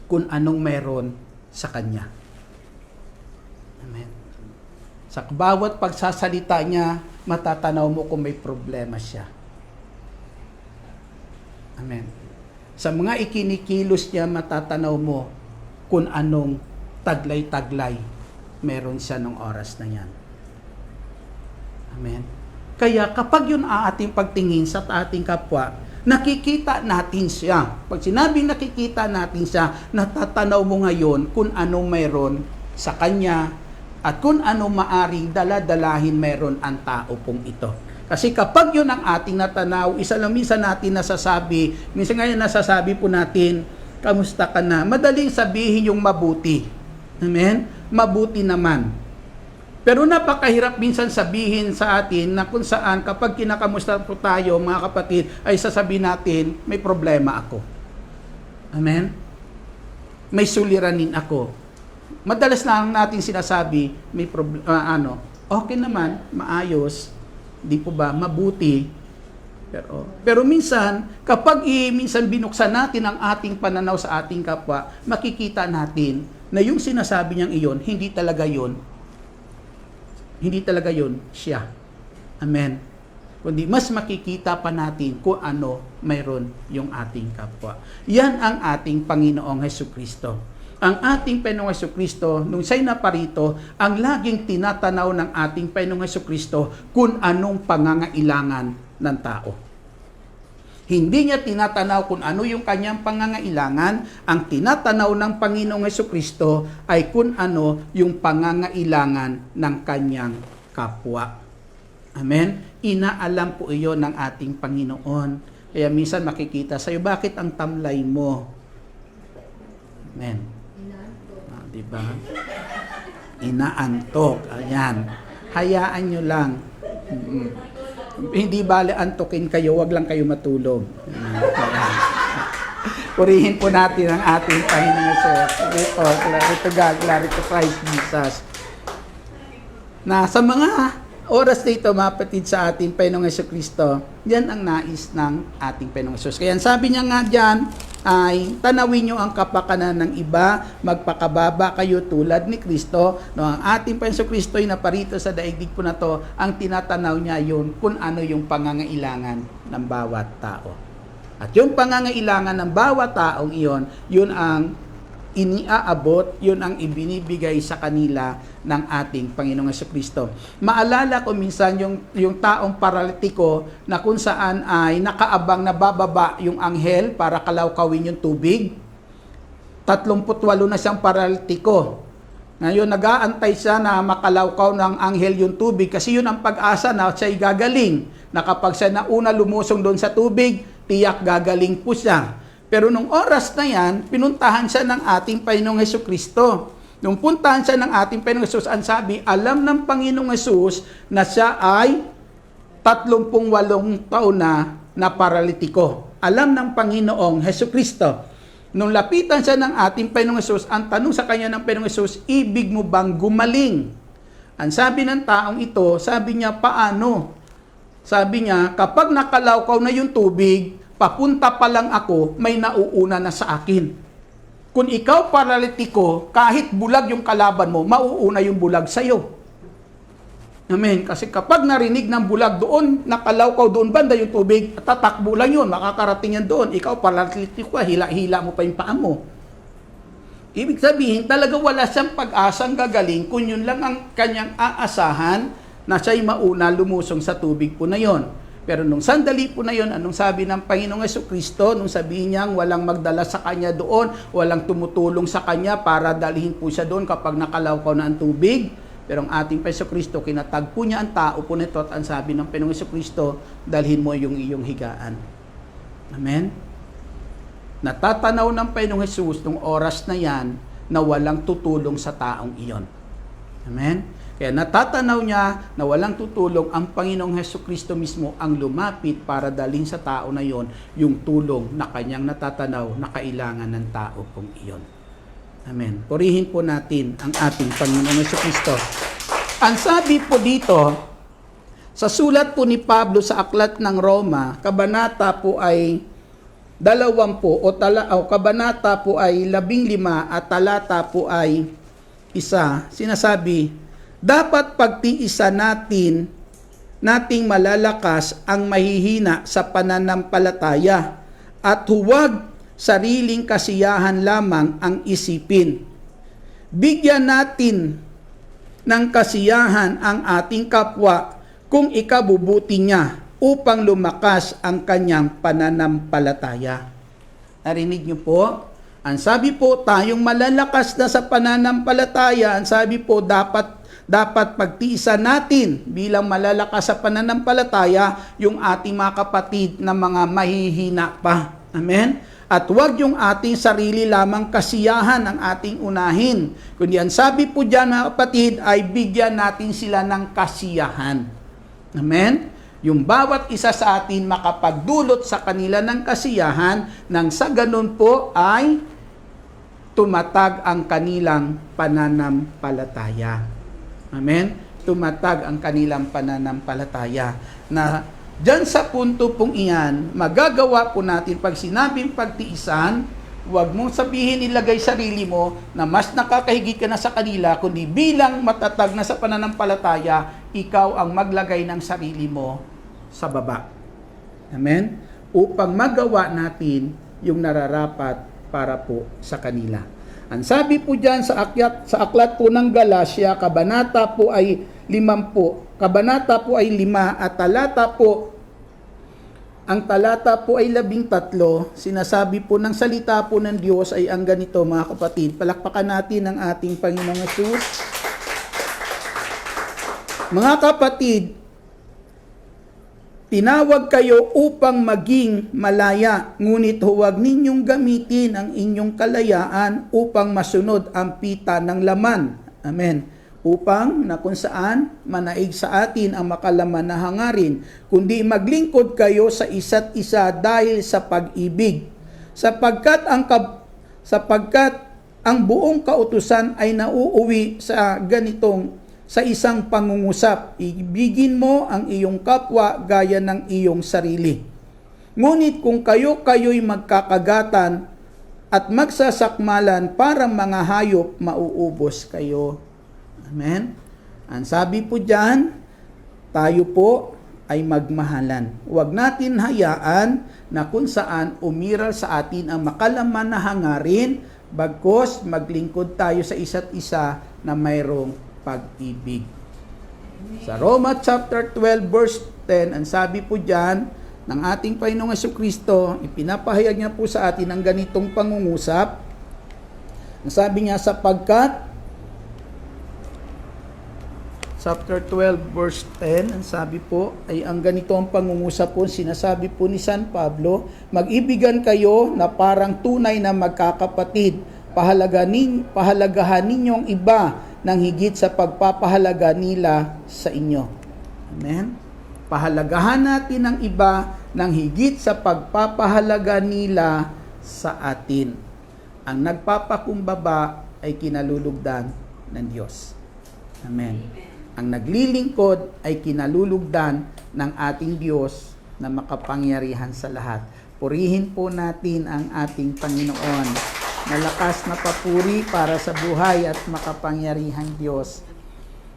Kung anong meron sa kanya. Amen. Sa bawat pagsasalita niya, matatanaw mo kung may problema siya. Amen. Sa mga ikinikilos niya, matatanaw mo kung anong taglay-taglay meron siya ng oras na yan. Amen. Kaya kapag yun ang ating pagtingin sa ating kapwa, nakikita natin siya. Pag sinabing nakikita natin siya, natatanaw mo ngayon kung anong meron sa kanya at kung anong maaring daladalahin meron ang tao pong ito. Kasi kapag yun ang ating natanaw, isa lang minsan natin nasasabi, minsan ngayon nasasabi po natin, kamusta ka na? Madaling sabihin yung mabuti. Amen? Mabuti naman. Pero napakahirap minsan sabihin sa atin na kung saan kapag kinakamusta po tayo, mga kapatid, ay sasabihin natin, may problema ako. Amen? May suliranin ako. Madalas lang natin sinasabi, may problema, okay naman, maayos, di po ba, mabuti. Pero minsan, kapag minsan binuksan natin ang ating pananaw sa ating kapwa, makikita natin na yung sinasabi niyang iyon, hindi talaga yun siya. Amen. Kundi mas makikita pa natin kung ano mayroon yung ating kapwa. Yan ang ating Panginoong Hesukristo. Ang ating Panginoong Hesukristo, nung siya'y naparito, ang laging tinatanaw ng ating Panginoong Hesukristo kung anong pangangailangan ng tao. Hindi niya tinatanaw kung ano yung kanyang pangangailangan. Ang tinatanaw ng Panginoong Hesukristo ay kung ano yung pangangailangan ng kanyang kapwa. Amen? Inaalam po iyon ng ating Panginoon. Kaya minsan makikita sa'yo, bakit ang tamlay mo? Amen. Diba? Inaantok. Ayan. Hayaan nyo lang. Hindi bale antokin kayo, wag lang kayo matulog. Ayan. Purihin po natin ang ating Panginoon Jesus. Glory to God, glory to Christ Jesus. Na sa mga oras na ito, mapatid sa ating Panginoong Jesucristo, yan ang nais ng ating Panginoong Jesus. Kaya sabi niya nga dyan, ay tanawin nyo ang kapakanan ng iba, magpakababa kayo tulad ni Kristo. No, ang ating Panginoong Jesucristo ay naparito sa daigdig po na to, ang tinatanaw niya yun kung ano yung pangangailangan ng bawat tao. At yung pangangailangan ng bawat taong iyon, yun ang iniaabot, yun ang ibinibigay sa kanila ng ating Panginoong Jesucristo. Maalala ko minsan yung taong paralitiko na kung saan ay nakaabang na bababa yung anghel para kalawkawin yung tubig. 38 na siyang paralitiko. Ngayon, nag-aantay siya na makalawkaw ng anghel yung tubig kasi yun ang pag-asa na siya'y gagaling. Na kapag siya nauna lumusong doon sa tubig, tiyak gagaling po siya. Pero nung oras na yan, pinuntahan siya ng ating Panginoong Jesucristo. Nung puntahan siya ng ating Panginoong Jesus, ang sabi, alam ng Panginoong Jesus na siya ay 38 taon na paralitiko. Alam ng Panginoong Jesucristo. Nung lapitan siya ng ating Panginoong Jesus, ang tanong sa kanya ng Panginoong Jesus, ibig mo bang gumaling? Ang sabi ng taong ito, sabi niya, paano? Sabi niya, kapag nakalawkaw na yung tubig, papunta pa lang ako, may nauuna na sa akin. Kung ikaw paralitiko, kahit bulag yung kalaban mo, mauuna yung bulag sa'yo. Amen. Kasi kapag narinig ng bulag doon, nakalawkaw doon banda yung tubig, tatakbo lang yun, makakarating yan doon. Ikaw paralitiko, hila-hila mo pa yung paa mo. Ibig sabihin, talaga wala siyang pag-asang gagaling kung yun lang ang kanyang aasahan na siya'y mauna lumusong sa tubig po na yon. Pero nung sandali po na yon, anong sabi ng Panginoong Jesucristo, nung sabihin niyang walang magdala sa kanya doon, walang tumutulong sa kanya para dalhin po siya doon kapag nakalawkaw na ang tubig. Pero ang ating Jesucristo, kinatagpo niya ang tao po nito at ang sabi ng Panginoong Jesucristo, dalhin mo yung iyong higaan. Amen? Natatanaw ng Panginoong Jesus nung oras na yan na walang tutulong sa taong iyon. Amen? Kaya natatanaw niya na walang tutulong, ang Panginoong Jesucristo mismo ang lumapit para dalhin sa tao na yon yung tulong na kanyang natatanaw na kailangan ng tao pong iyon. Amen. Purihin po natin ang ating Panginoong Jesucristo. Ang sabi po dito, sa sulat po ni Pablo sa Aklat ng Roma, kabanata po ay 20 kabanata po ay 15 at talata po ay 1, sinasabi, dapat pagtiisan nating malalakas ang mahihina sa pananampalataya at huwag sariling kasiyahan lamang ang isipin. Bigyan natin ng kasiyahan ang ating kapwa kung ikabubuti niya upang lumakas ang kanyang pananampalataya. Narinig niyo po? Ang sabi po, tayong malalakas na sa pananampalataya, ang sabi po, dapat pagtiisan natin bilang malalakas sa pananampalataya yung ating mga kapatid na mga mahihina pa. Amen? At huwag yung ating sarili lamang kasiyahan ang ating unahin. Kundi ang sabi po dyan mga kapatid ay bigyan natin sila ng kasiyahan. Amen? Yung bawat isa sa atin makapagdulot sa kanila ng kasiyahan nang sa ganun po ay tumatag ang kanilang pananampalataya. Amen? Tumatag ang kanilang pananampalataya. Na dyan sa punto pong iyan, magagawa po natin pag sinabing pagtiisan, huwag mong sabihin ilagay sarili mo na mas nakakahigit ka na sa kanila, kundi bilang matatag na sa pananampalataya, ikaw ang maglagay ng sarili mo sa baba. Amen? Upang magawa natin yung nararapat para po sa kanila. Ang sabi po dyan sa aklat po ng Galacia, kabanata po ay 5, kabanata po ay 5 at talata po, ang talata po ay 13, sinasabi po ng salita po ng Diyos ay ang ganito mga kapatid. Palakpakan natin ang ating Panginoong Hesus. Mga kapatid, tinawag kayo upang maging malaya, ngunit huwag ninyong gamitin ang inyong kalayaan upang masunod ang pita ng laman. Amen. Upang na kung saan manaig sa atin ang makalaman na hangarin, kundi maglingkod kayo sa isa't isa dahil sa pag-ibig. Sapagkat ang buong kautusan ay nauuwi sa sa isang pangungusap. Ibigin mo ang iyong kapwa gaya ng iyong sarili. Ngunit kung kayo'y magkakagatan at magsasakmalan parang mga hayop, mauubos kayo. Amen? Ang sabi po diyan, tayo po ay magmahalan. Huwag natin hayaan na kung saan umiral sa atin ang makalaman na hangarin, bagkus maglingkod tayo sa isa't isa na mayroong pag-ibig. Sa Roma chapter 12 verse 10, ang sabi po diyan ng ating Panginoong Jesucristo, ipinapahayag niya po sa atin ang ganitong pangungusap. Ang sabi niya, sapagkat chapter 12 verse 10, ang sabi po ay ang ganito ang pangungusap po, sinasabi po ni San Pablo, mag-ibigan kayo na parang tunay na magkakapatid, pahalagahan ninyong iba ng higit sa pagpapahalaga nila sa inyo. Amen? Pahalagahan natin ang iba ng higit sa pagpapahalaga nila sa atin. Ang nagpapakumbaba ay kinalulugdan ng Diyos. Amen. Ang naglilingkod ay kinalulugdan ng ating Diyos na makapangyarihan sa lahat. Purihin po natin ang ating Panginoon. Malakas na papuri para sa buhay at makapangyarihang Diyos.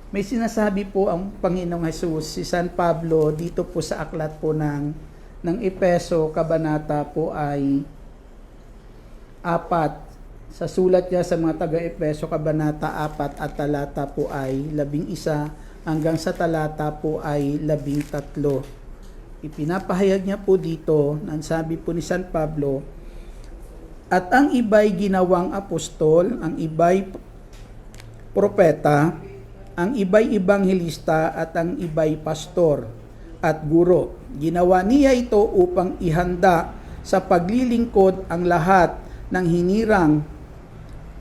May sinasabi po ang Panginoong Hesus, si San Pablo, dito po sa aklat po ng Epeso, kabanata po ay 4. Sa sulat niya sa mga taga-Epeso, kabanata 4 at talata po ay 11 hanggang sa talata po ay 13. Ipinapahayag niya po dito, ang sabi po ni San Pablo, at ang iba'y ginawang apostol, ang iba'y propeta, ang iba'y ebanghelista at ang iba'y pastor at guro. Ginawa niya ito upang ihanda sa paglilingkod ang lahat ng hinirang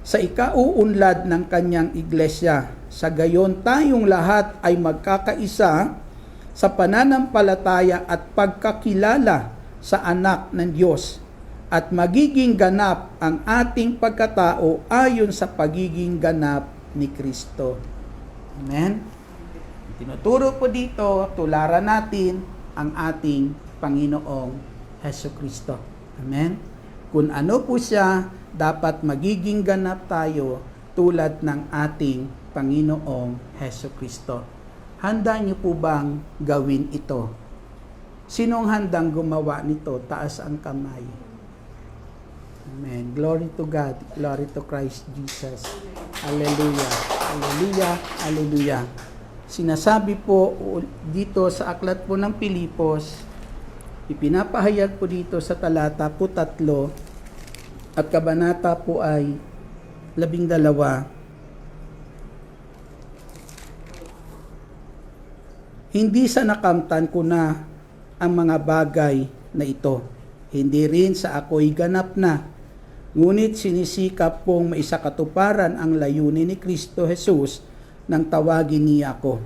sa ikauunlad ng kanyang iglesia. Sa gayon tayong lahat ay magkakaisa sa pananampalataya at pagkakilala sa anak ng Diyos at magiging ganap ang ating pagkatao ayon sa pagiging ganap ni Kristo. Amen? Tinuturo po dito, tularan natin ang ating Panginoong Hesukristo. Amen? Kung ano po siya, dapat magiging ganap tayo tulad ng ating Panginoong Hesukristo. Handa niyo po bang gawin ito? Sinong handang gumawa nito? Taas ang kamay. Amen. Glory to God. Glory to Christ Jesus. Hallelujah. Hallelujah. Hallelujah. Sinasabi po dito sa aklat po ng Pilipos, ipinapahayag po dito sa talata po 3 at kabanata po ay 12. Hindi sa nakamtan ko na ang mga bagay na ito. Hindi rin sa ako'y ganap na. Ngunit sinisikap pong maisakatuparan ang layunin ni Kristo Jesus nang tawagin niya ako.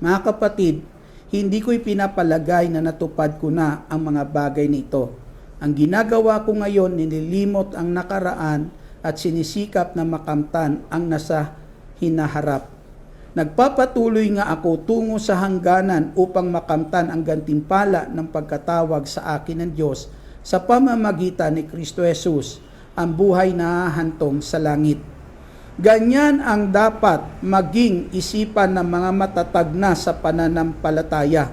Mga kapatid, hindi ko'y pinapalagay na natupad ko na ang mga bagay nito. Ang ginagawa ko ngayon, nililimot ang nakaraan at sinisikap na makamtan ang nasa hinaharap. Nagpapatuloy nga ako tungo sa hangganan upang makamtan ang gantimpala ng pagkatawag sa akin ng Diyos sa pamamagitan ni Kristo Jesus, ang buhay na hahantong sa langit. Ganyan ang dapat maging isipan ng mga matatag na sa pananampalataya.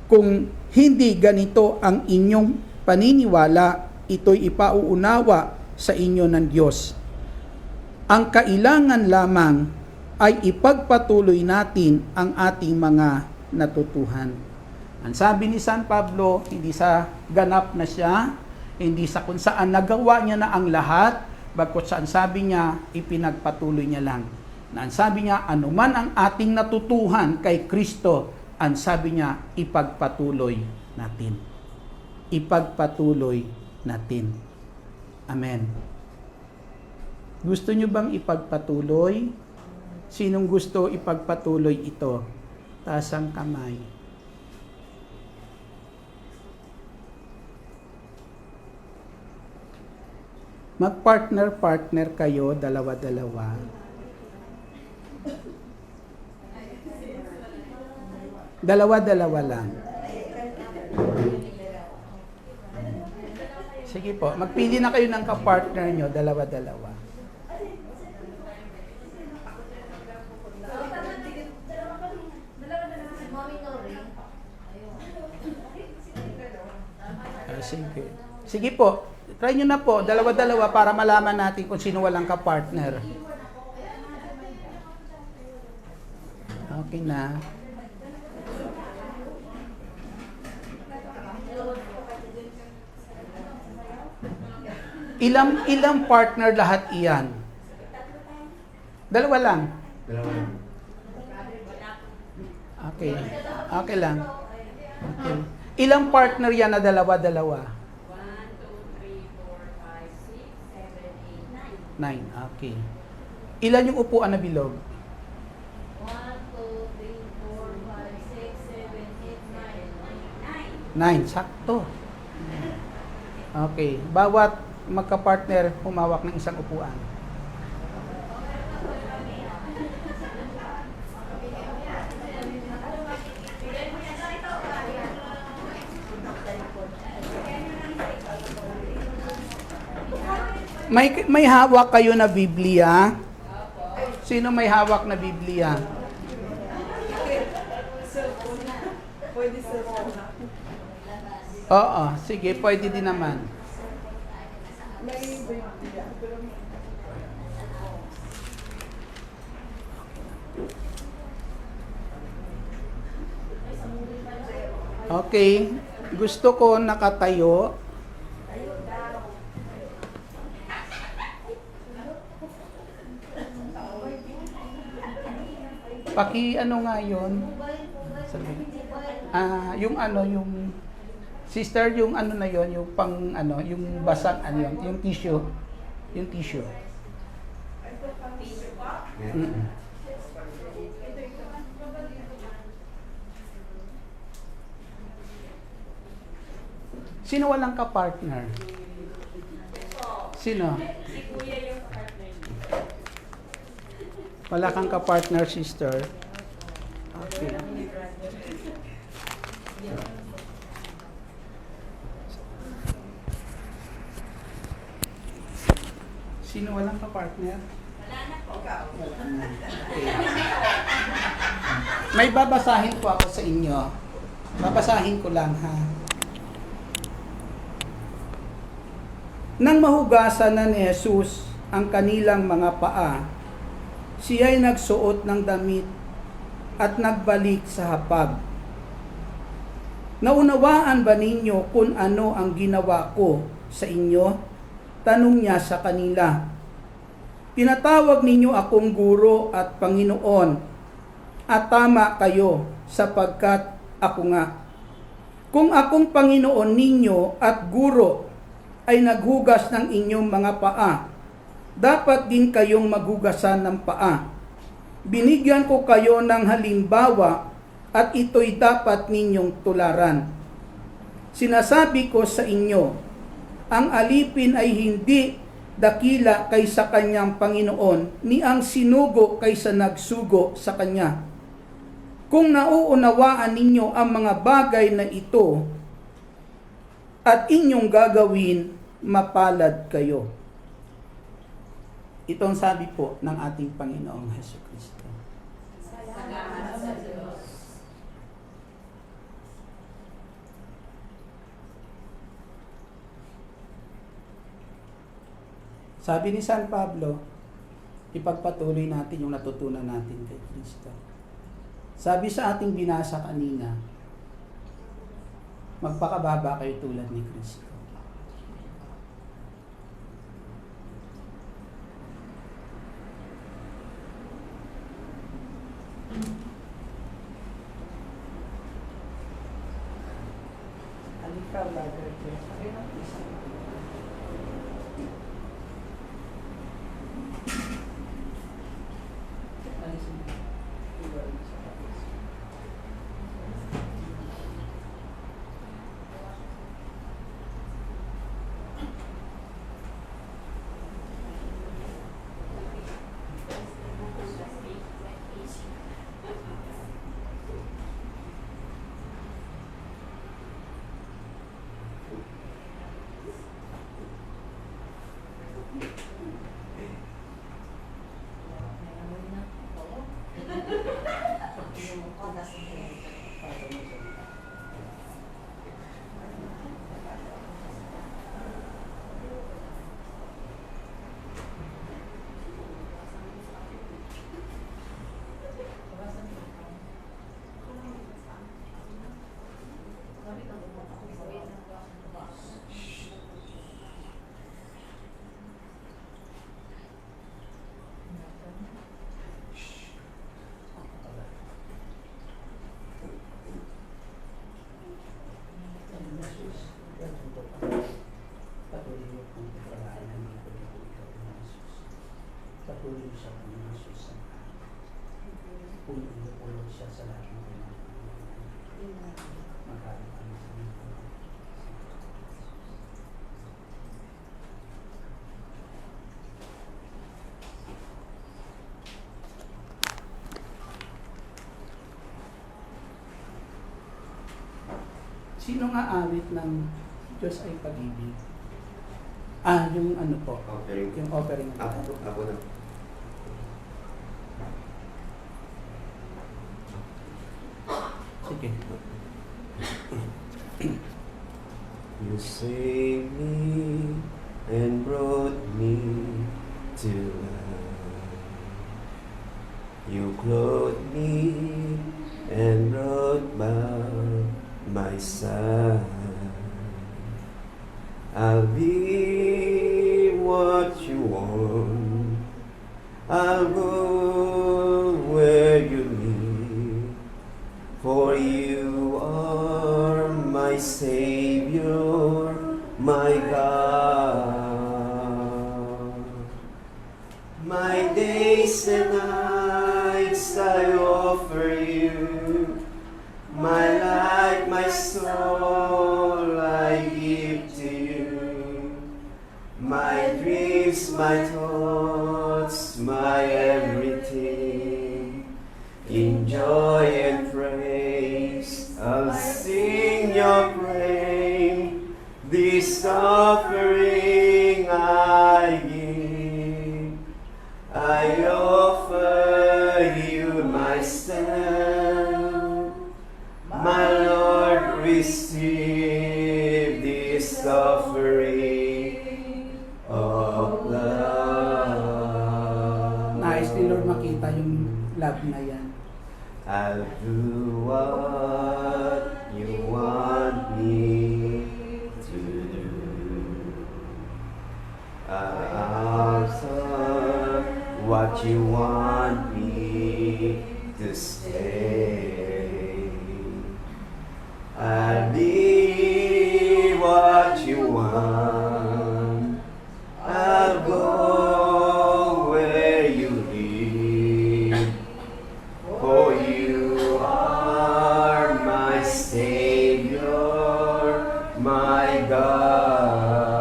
Kung hindi ganito ang inyong paniniwala, ito'y ipauunawa sa inyo ng Diyos. Ang kailangan lamang ay ipagpatuloy natin ang ating mga natutuhan. Ang sabi ni San Pablo, hindi sa ganap na siya, hindi sa kung saan nagawa niya na ang lahat, bagkot saan sabi niya, ipinagpatuloy niya lang. Na ang sabi niya, anuman ang ating natutuhan kay Kristo, ang sabi niya, ipagpatuloy natin. Ipagpatuloy natin. Amen. Gusto niyo bang ipagpatuloy? Sinong gusto ipagpatuloy ito? Taas ang kamay. Mag-partner-partner kayo, dalawa-dalawa. Dalawa-dalawa lang. Sige po, magpili na kayo ng kapartner nyo, dalawa-dalawa. Sige. Sige po, try nyo na po, dalawa-dalawa para malaman natin kung sino walang kapartner. Okay na. Ilang partner lahat iyan? Dalawa lang. Okay. Okay lang. Okay. Ilang partner yan na dalawa-dalawa? 9. Okay. Ilan yung upuan na bilog? 9. Sakto. Okay. Bawat magka-partner humawak ng isang upuan. May hawak kayo na Biblia? Sino may hawak na Biblia? Oo, sige, pwede din naman. Okay, gusto ko nakatayo. Ano nga yun? Yung sister, yung ano na yun, yung pang yung basang yun, yung tissue. Yung tissue. Mm-mm. Sino walang ka-partner? Sino? Si Kuya yung partner niya. Wala kang ka-partner, sister? Okay. Sino walang ka-partner? Wala na po. Wala na. Okay. May babasahin po ako sa inyo. Babasahin ko lang, ha? Nang mahugasan na ni Jesus ang kanilang mga paa, siya'y nagsuot ng damit at nagbalik sa hapag. Naunawaan ba ninyo kung ano ang ginawa ko sa inyo? Tanong niya sa kanila. Tinatawag ninyo akong guro at Panginoon, at tama kayo sapagkat ako nga. Kung akong Panginoon ninyo at guro ay naghugas ng inyong mga paa, dapat din kayong maghugasan ng paa. Binigyan ko kayo ng halimbawa at ito'y dapat ninyong tularan. Sinasabi ko sa inyo, ang alipin ay hindi dakila kaysa kanyang Panginoon, ni ang sinugo kaysa nagsugo sa kanya. Kung nauunawaan ninyo ang mga bagay na ito at inyong gagawin, mapalad kayo. Ito ang sabi po ng ating Panginoong Hesukristo. Salamat sa Diyos. Sabi ni San Pablo, ipagpatuloy natin yung natutunan natin kay Kristo. Sabi sa ating binasa kanina, magpakababa kayo tulad ni Kristo. Halika, brother. Panginoon Jesus. Puno siya sa lahat ng ginagawa. Maraming salamat. Sino nga awit ng Diyos ay pag-ibig? Yung ano po? Offering. Yung offering. Ako na. Sige. You saved me and brought me to life. You clothed me and brought back my side. I'll be what you want. I'll go where you lead. For you are my Savior, my God. My days and nights I offer you. My life, my soul I give to you. My dreams, my thoughts, my everything. In joy and praise, I'll sing your praise. This offering I give. I offer you myself. My Lord, receive this offering of love. Nais ni Lord makita yung love na yan. I'll do what you want me to do. I'll serve what you want me to stay. I'll be what you want. I'll go where you lead. For you are my Savior, my God.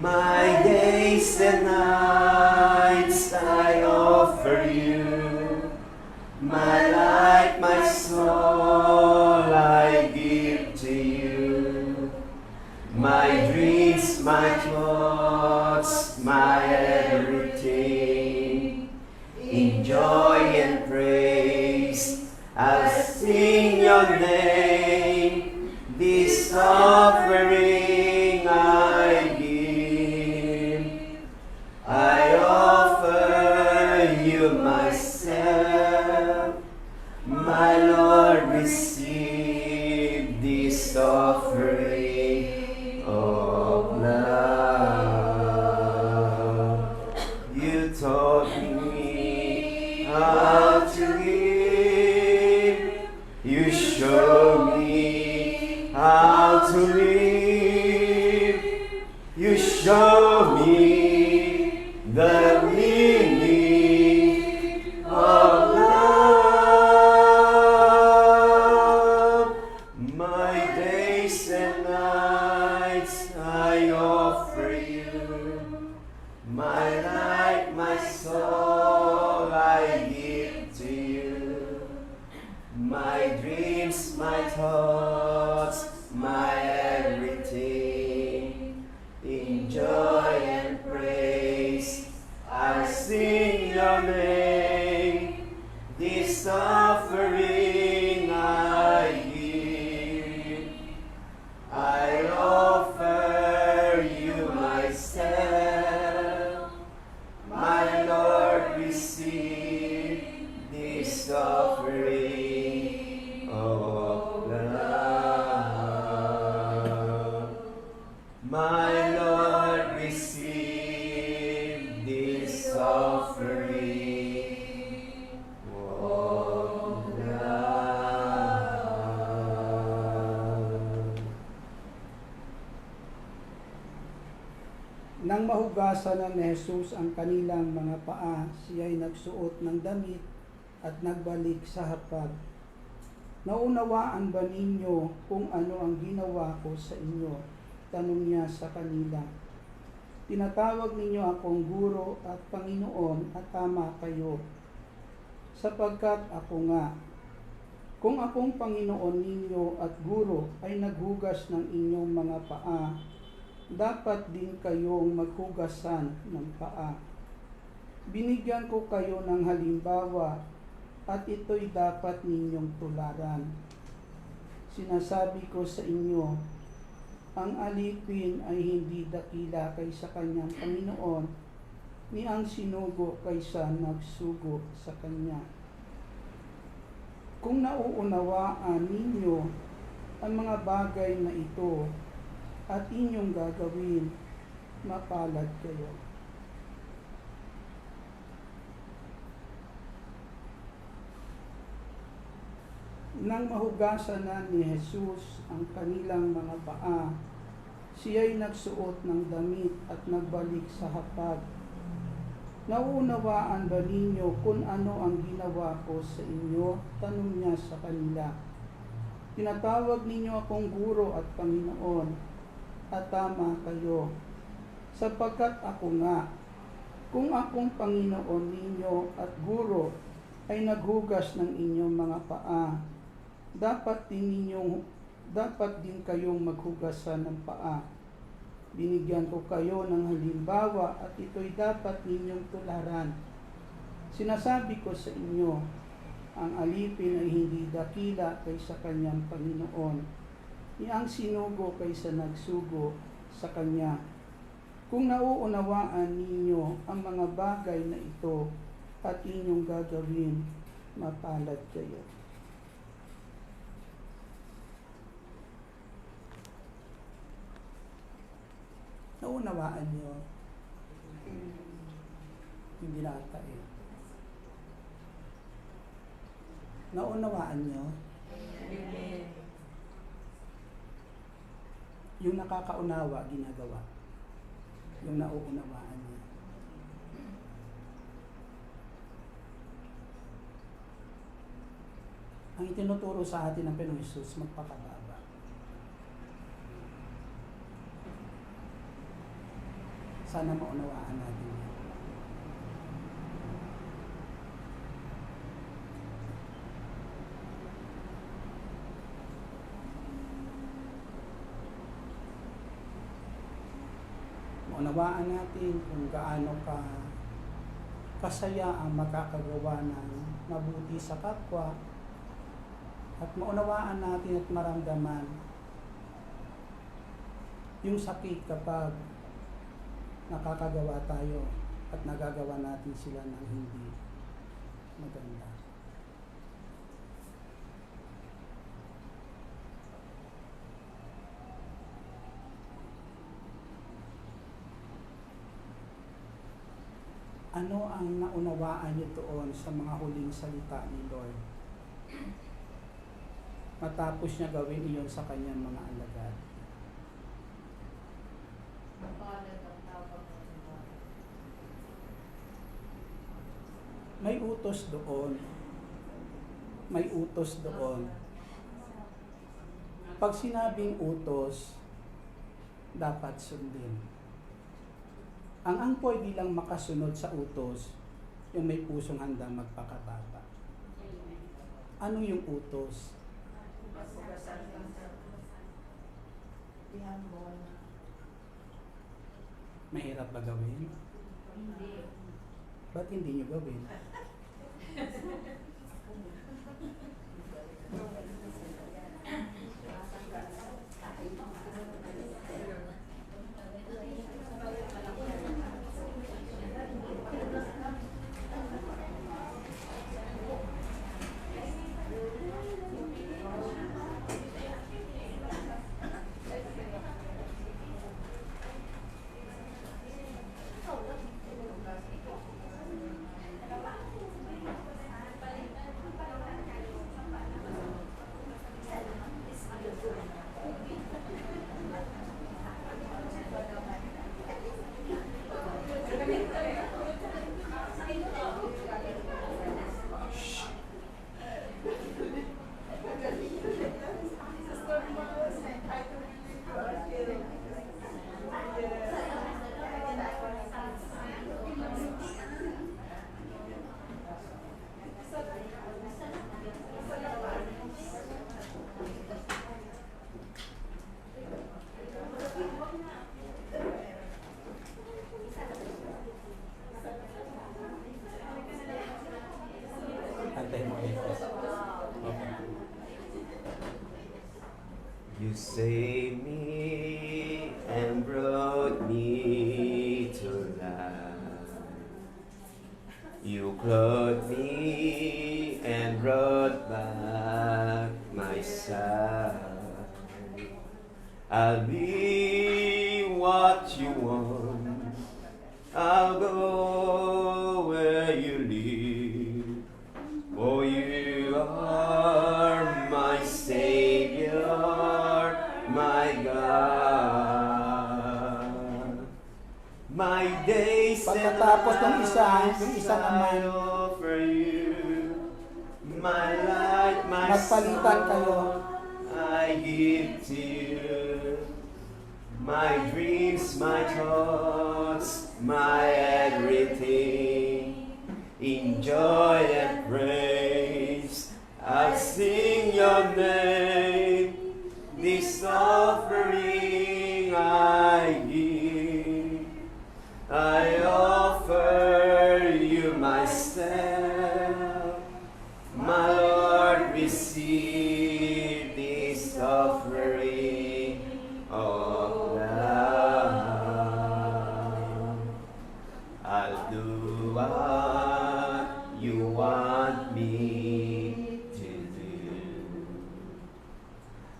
My days and nights I offer you. My life, my soul I give to you. My dreams, my thoughts, my everything. In joy and praise, I'll sing your name. This offering I give. I offer you myself. My Lord, receive this offering of love. You taught me how to give. You show me how to live. You show me the meaning of love. My days and nights I offer you. My life, my soul I give to you. My dreams, my thoughts, my everything. In joy and praise, I sing your name. This offering I give. I offer you myself. My Lord, receive this offering of love. My Lord, receive this offering of love. Nang mahugasan ni Jesus ang kanilang mga paa, siya'y nagsuot ng damit at nagbalik sa hapag. Naunawaan ba ninyo kung ano ang ginawa ko sa inyo? Tanong niya sa kanila. Tinatawag ninyo akong guro at Panginoon at tama kayo, sapagkat ako nga. Kung akong Panginoon ninyo at guro ay naghugas ng inyong mga paa, dapat din kayong maghugasan ng paa. Binigyan ko kayo ng halimbawa at ito'y dapat ninyong tularan. Sinasabi ko sa inyo, ang alipin ay hindi dakila kaysa kanyang Panginoon, ni ang sinugo kaysa nagsugo sa kanya. Kung nauunawaan ninyo ang mga bagay na ito at inyong gagawin, mapalad kayo. Nang mahugasan na ni Jesus ang kanilang mga paa, siya'y nagsuot ng damit at nagbalik sa hapag. Nauunawaan ba ninyo kung ano ang ginawa ko sa inyo? Tanong niya sa kanila. Tinatawag ninyo akong guro at Panginoon, at tama kayo, sapagkat ako nga. Kung akong Panginoon ninyo at guro ay naghugas ng inyong mga paa, dapat din kayong maghugasan ng paa. Binigyan ko kayo ng halimbawa at ito'y dapat ninyong tularan. Sinasabi ko sa inyo, ang alipin ay hindi dakila kaysa kanyang Panginoon, ni ang sinugo kaysa nagsugo sa kanya. Kung nauunawaan ninyo ang mga bagay na ito at inyong gagawin, mapalad kayo. Naunawaan niyo? Hindi na ata eh. Naunawaan niyo? Yung nakakaunawa, ginagawa. Yung nauunawaan niya. Ang itinuturo sa atin ng Panginoon Jesus, magpakababa. Sana maunawaan natin yan. Maunawaan natin kung gaano kasaya ang makakagawa ng mabuti sa kapwa, at maunawaan natin at maramdaman yung sakit kapag nakakagawa tayo at nagagawa natin sila ng hindi maganda. Ano ang naunawaan niyo doon sa mga huling salita ni Lord? Matapos niya gawin iyon sa kanyang mga alagad. May utos doon. May utos doon. Pag sinabing utos, dapat sundin. Ang angkoy bilang makasunod sa utos, yung may pusong handang magpakababa. Ano yung utos? Mahirap ba gawin? Hindi. Ba't hindi nyo gawin? You saved me and brought me to life. You clothed me and brought back my sight. I'll be what you want. I'll go where you lead. For you are my Savior, my God. My days and Pagkatapos ng isa, yung isa I naman, offer you. My life, my magpalitan kayo. soul, I give to you. My dreams, my thoughts, my everything. In joy and praise, I'll sing your name. This offering I give. I offer you myself. My Lord, receive this offering of love. I'll do what you want me to do.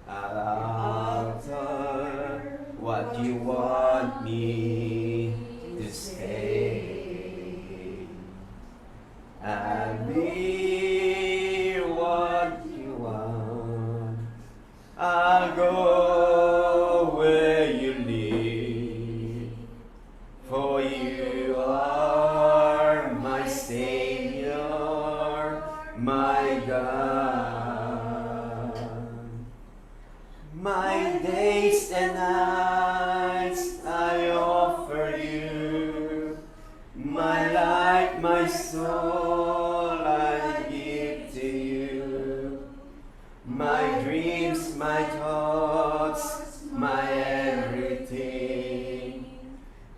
I'll alter what you want me to say. I'll be what you want. I'll go where you lead. For you are my Savior, my God. My days and nights I offer you. My life, my soul I give to you. My dreams, my thoughts, my everything.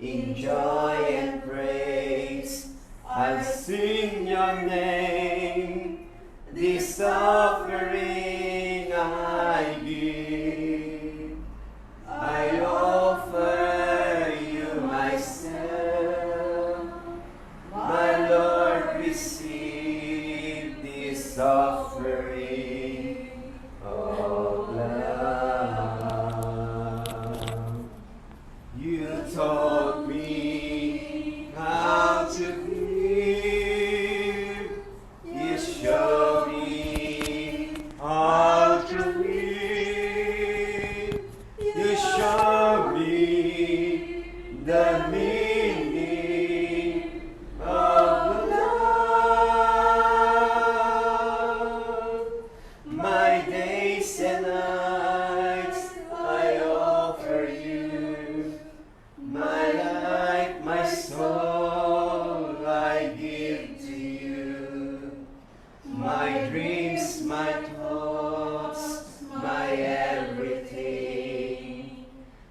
In joy and praise, I'll sing your name. This offering I give. I offer you myself. My Lord, receive this offering of love. You taught me how to live. You showed me how to live. You showed me the meaning of love. My days and nights I offer you. My life, my soul I give to you. My dreams, my thoughts, my everything.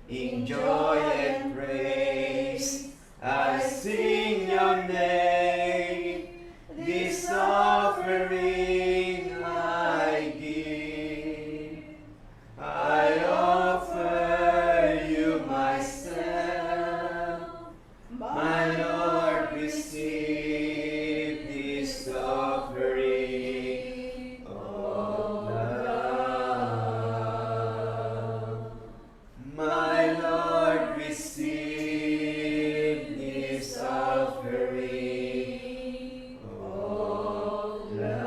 In joy and praise, I sing your name. This offering I give. I offer you myself. My Lord, receive this offering of love. My Lord, receive this offering of love.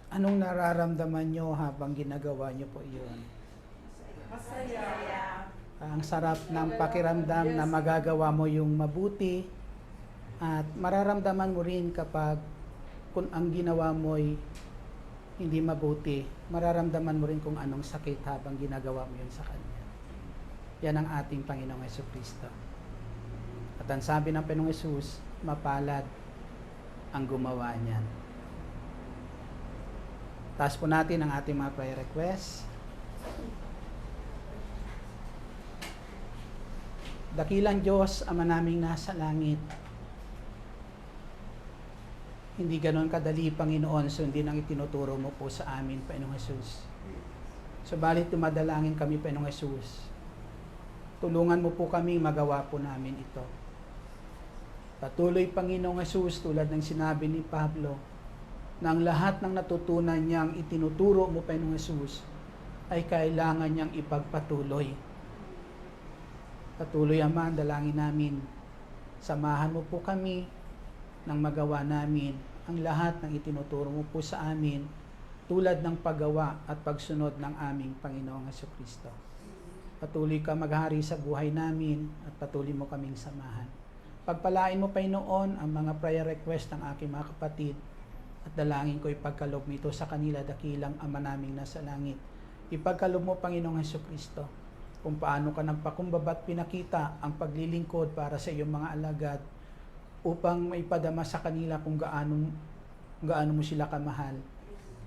Anong nararamdaman nyo habang ginagawa nyo po yun? Ang sarap ng pakiramdam na magagawa mo yung mabuti at mararamdaman mo rin kapag kung ang ginawa mo'y hindi mabuti, mararamdaman mo rin kung anong sakit habang ginagawa mo yun sa Kanya. Yan ang ating Panginoong Jesucristo. At ang sabi ng Panginoong Jesus, mapalad ang gumawa niyan. Taas po natin ang ating mga prayer requests. Dakilang Diyos, Ama naming nasa langit, Hindi ganon kadali, Panginoon, sundin ang itinuturo mo po sa amin, Panginoong Jesus. Subalit dumadalangin kami, Panginoong Jesus. Tulungan mo po kami magawa po namin ito. Patuloy, Panginoong Jesus, tulad ng sinabi ni Pablo, na ang lahat ng natutunan niyang itinuturo mo, Panginoong Jesus, ay kailangan niyang ipagpatuloy. Patuloy, Ama, ang dalangin namin. Samahan mo po kami nang magawa namin ang lahat ng itinuturo mo po sa amin tulad ng paggawa at pagsunod ng aming Panginoong Jesucristo. Patuloy ka maghari sa buhay namin at patuloy mo kaming samahan. Pagpalain mo, Panginoon, ang mga prayer request ng aking mga kapatid at dalangin ko ipagkaloob mo ito sa kanila, dakilang Ama naming nasa langit. Ipagkaloob mo, Panginoong Jesucristo, kung paano ka nagpakumbaba at pinakita ang paglilingkod para sa iyong mga alagad upang maipadama sa kanila kung gaano mo sila kamahal.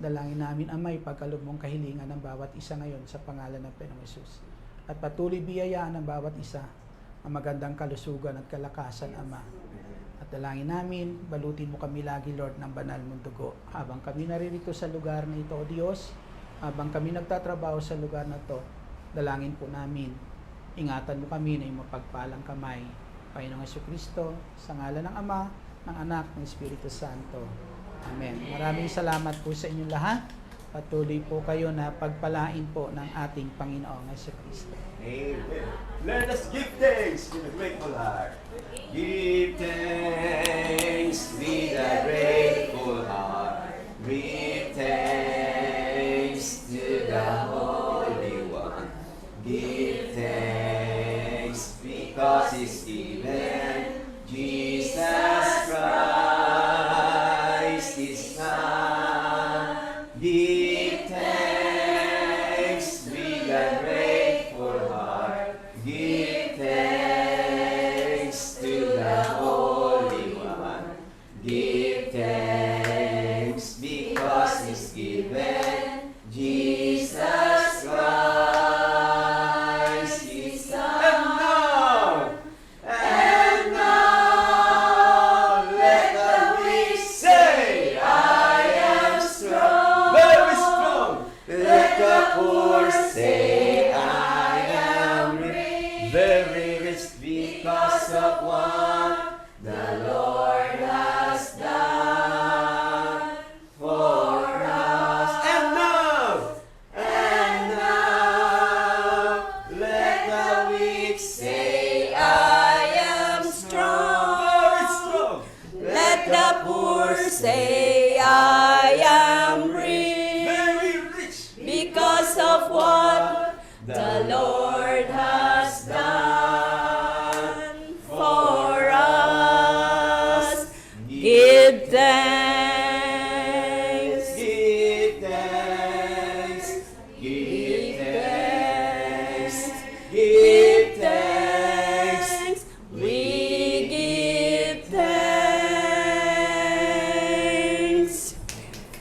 Dalangin namin, Ama, ipagkaloob mong kahilingan ng bawat isa ngayon sa pangalan ng Panginoong Jesus. At patuloy biyayaan ng bawat isa ang magandang kalusugan at kalakasan, Ama. At dalangin namin, balutin mo kami lagi, Lord, ng banal mong dugo. Habang kami naririto sa lugar na ito, O Diyos, habang kami nagtatrabaho sa lugar na ito, dalangin po namin, ingatan mo kami na iyong mapagpalang kamay. Panginoong Jesucristo, sa ngalan ng Ama, ng Anak, ng Espiritu Santo. Amen. Maraming salamat po sa inyong lahat. Patuloy po kayo na pagpalain po ng ating Panginoong Jesucristo. Amen. Let us give thanks with a grateful heart. Give thanks with a grateful heart. Give thanks to the Holy One. Give thanks because He's given Jesus Christ His Son. Give thanks with a grateful heart. Give thanks to the Holy One. Give thanks because He's given Jesus Christ His Son. And now, let the weak say, I am strong, very strong. Let the poor say, I am rich, very rich because of what the Lord has done for us. And now, let the weak say, I am strong, very strong. Let the poor say, I am rich, Very rich because of what the Lord has done for us. Give thanks. Give thanks. Give thanks. Give thanks. We give thanks.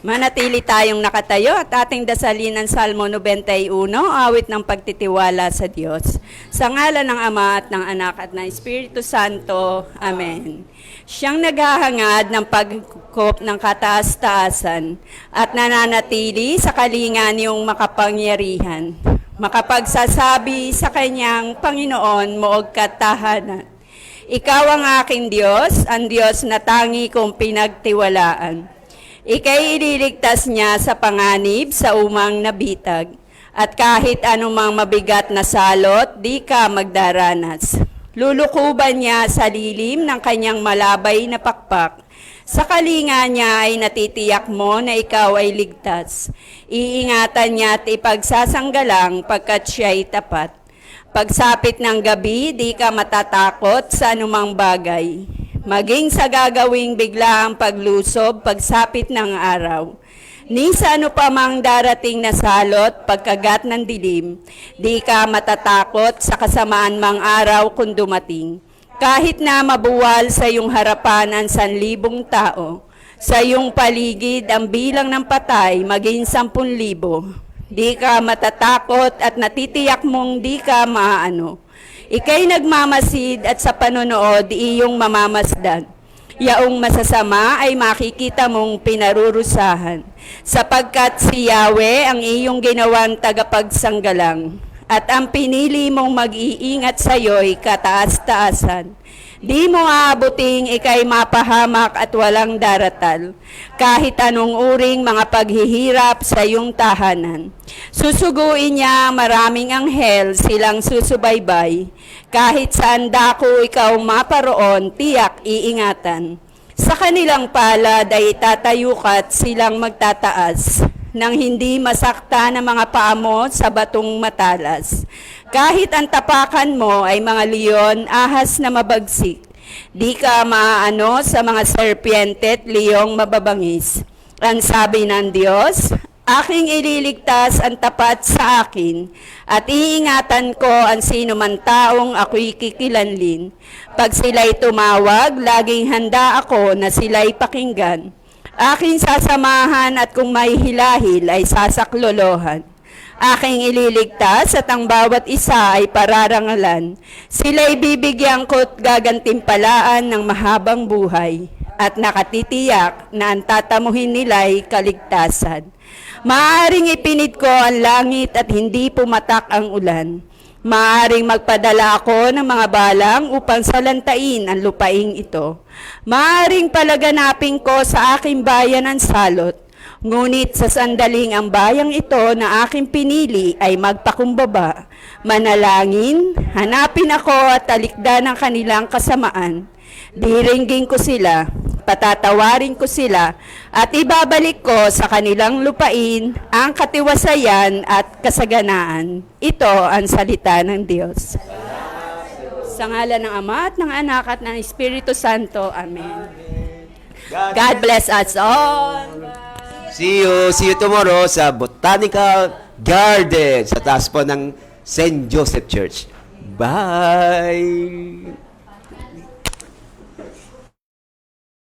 Manatili tayong nakatayo at ating dasalin ang Salmo 91, awit ng pagtitiwala sa Diyos. Sa ngalan ng Ama at ng Anak at ng Espiritu Santo. Amen. Siyang naghahangad ng pagkop ng kataas-taasan at nananatili sa kalingan niyong makapangyarihan. Makapagsasabi sa kanyang Panginoon moog katahanan. Ikaw ang aking Diyos, ang Diyos na tangi kong pinagtiwalaan. Ika'y ililigtas niya sa panganib sa umang nabitag, at kahit anumang mabigat na salot, di ka magdaranas. Lulukuban niya sa lilim ng kanyang malabay na pakpak. Sa kalinga niya ay natitiyak mo na ikaw ay ligtas. Iingatan niya at ipagsasanggalang pagkat siya'y tapat. Pagsapit ng gabi, di ka matatakot sa anumang bagay. Maging sa gagawing biglaang paglusob, pagsapit ng araw. Ni sa ano pa mang darating na salot, pagkagat ng dilim, di ka matatakot sa kasamaan mang araw kung dumating. Kahit na mabuwal sa iyong harapan ang 1,000 tao, sa iyong paligid ang bilang ng patay maging 10,000. Di ka matatakot at natitiyak mong di ka maaano. Ika'y nagmamasid at sa panonood iyong mamamasdan. Yaong masasama ay makikita mong pinarurusahan, sapagkat si Yahweh ang iyong ginawang tagapagsanggalang, at ang pinili mong mag-iingat sa iyo'y kataas-taasan. Di mo aabuting ikay mapahamak at walang daratal, kahit anong uring mga paghihirap sa iyong tahanan. Susuguin niya maraming anghel silang susubaybay, kahit saan dako ikaw maparoon, tiyak iingatan. Sa kanilang palad ay itatayo ka't silang magtataas, nang hindi masakta ng mga paa mo sa batong matalas. Kahit ang tapakan mo ay mga leon, ahas na mabagsik, di ka maaano sa mga serpiente at liyong mababangis. Ang sabi ng Diyos, aking ililigtas ang tapat sa akin, at iingatan ko ang sino man taong ako'y kikilanlin. Pag sila'y tumawag, laging handa ako na sila'y pakinggan. Aking sasamahan at kung may hilahil ay sasaklolohan. Aking ililigtas at ang bawat isa ay pararangalan. Sila'y bibigyan ko't gagantimpalaan ng mahabang buhay, at nakatitiyak na ang tatamuhin nila'y kaligtasan. Maaring ipinid ko ang langit at hindi pumatak ang ulan. Maaring magpadala ako ng mga balang upang salantain ang lupaing ito. Maaring palaganapin ko sa aking bayan ang salot. Ngunit sa sandaling ang bayang ito na aking pinili ay magpakumbaba. Manalangin, hanapin ako at talikdan ang kanilang kasamaan. Diringgin ko sila, patatawarin ko sila, at ibabalik ko sa kanilang lupain ang katiwasayan at kasaganaan. Ito ang salita ng Diyos. Sa ngalan ng Ama at ng Anak at ng Espiritu Santo. Amen. God bless us all. See you tomorrow sa Botanical Garden sa taas po ng St. Joseph Church. Bye!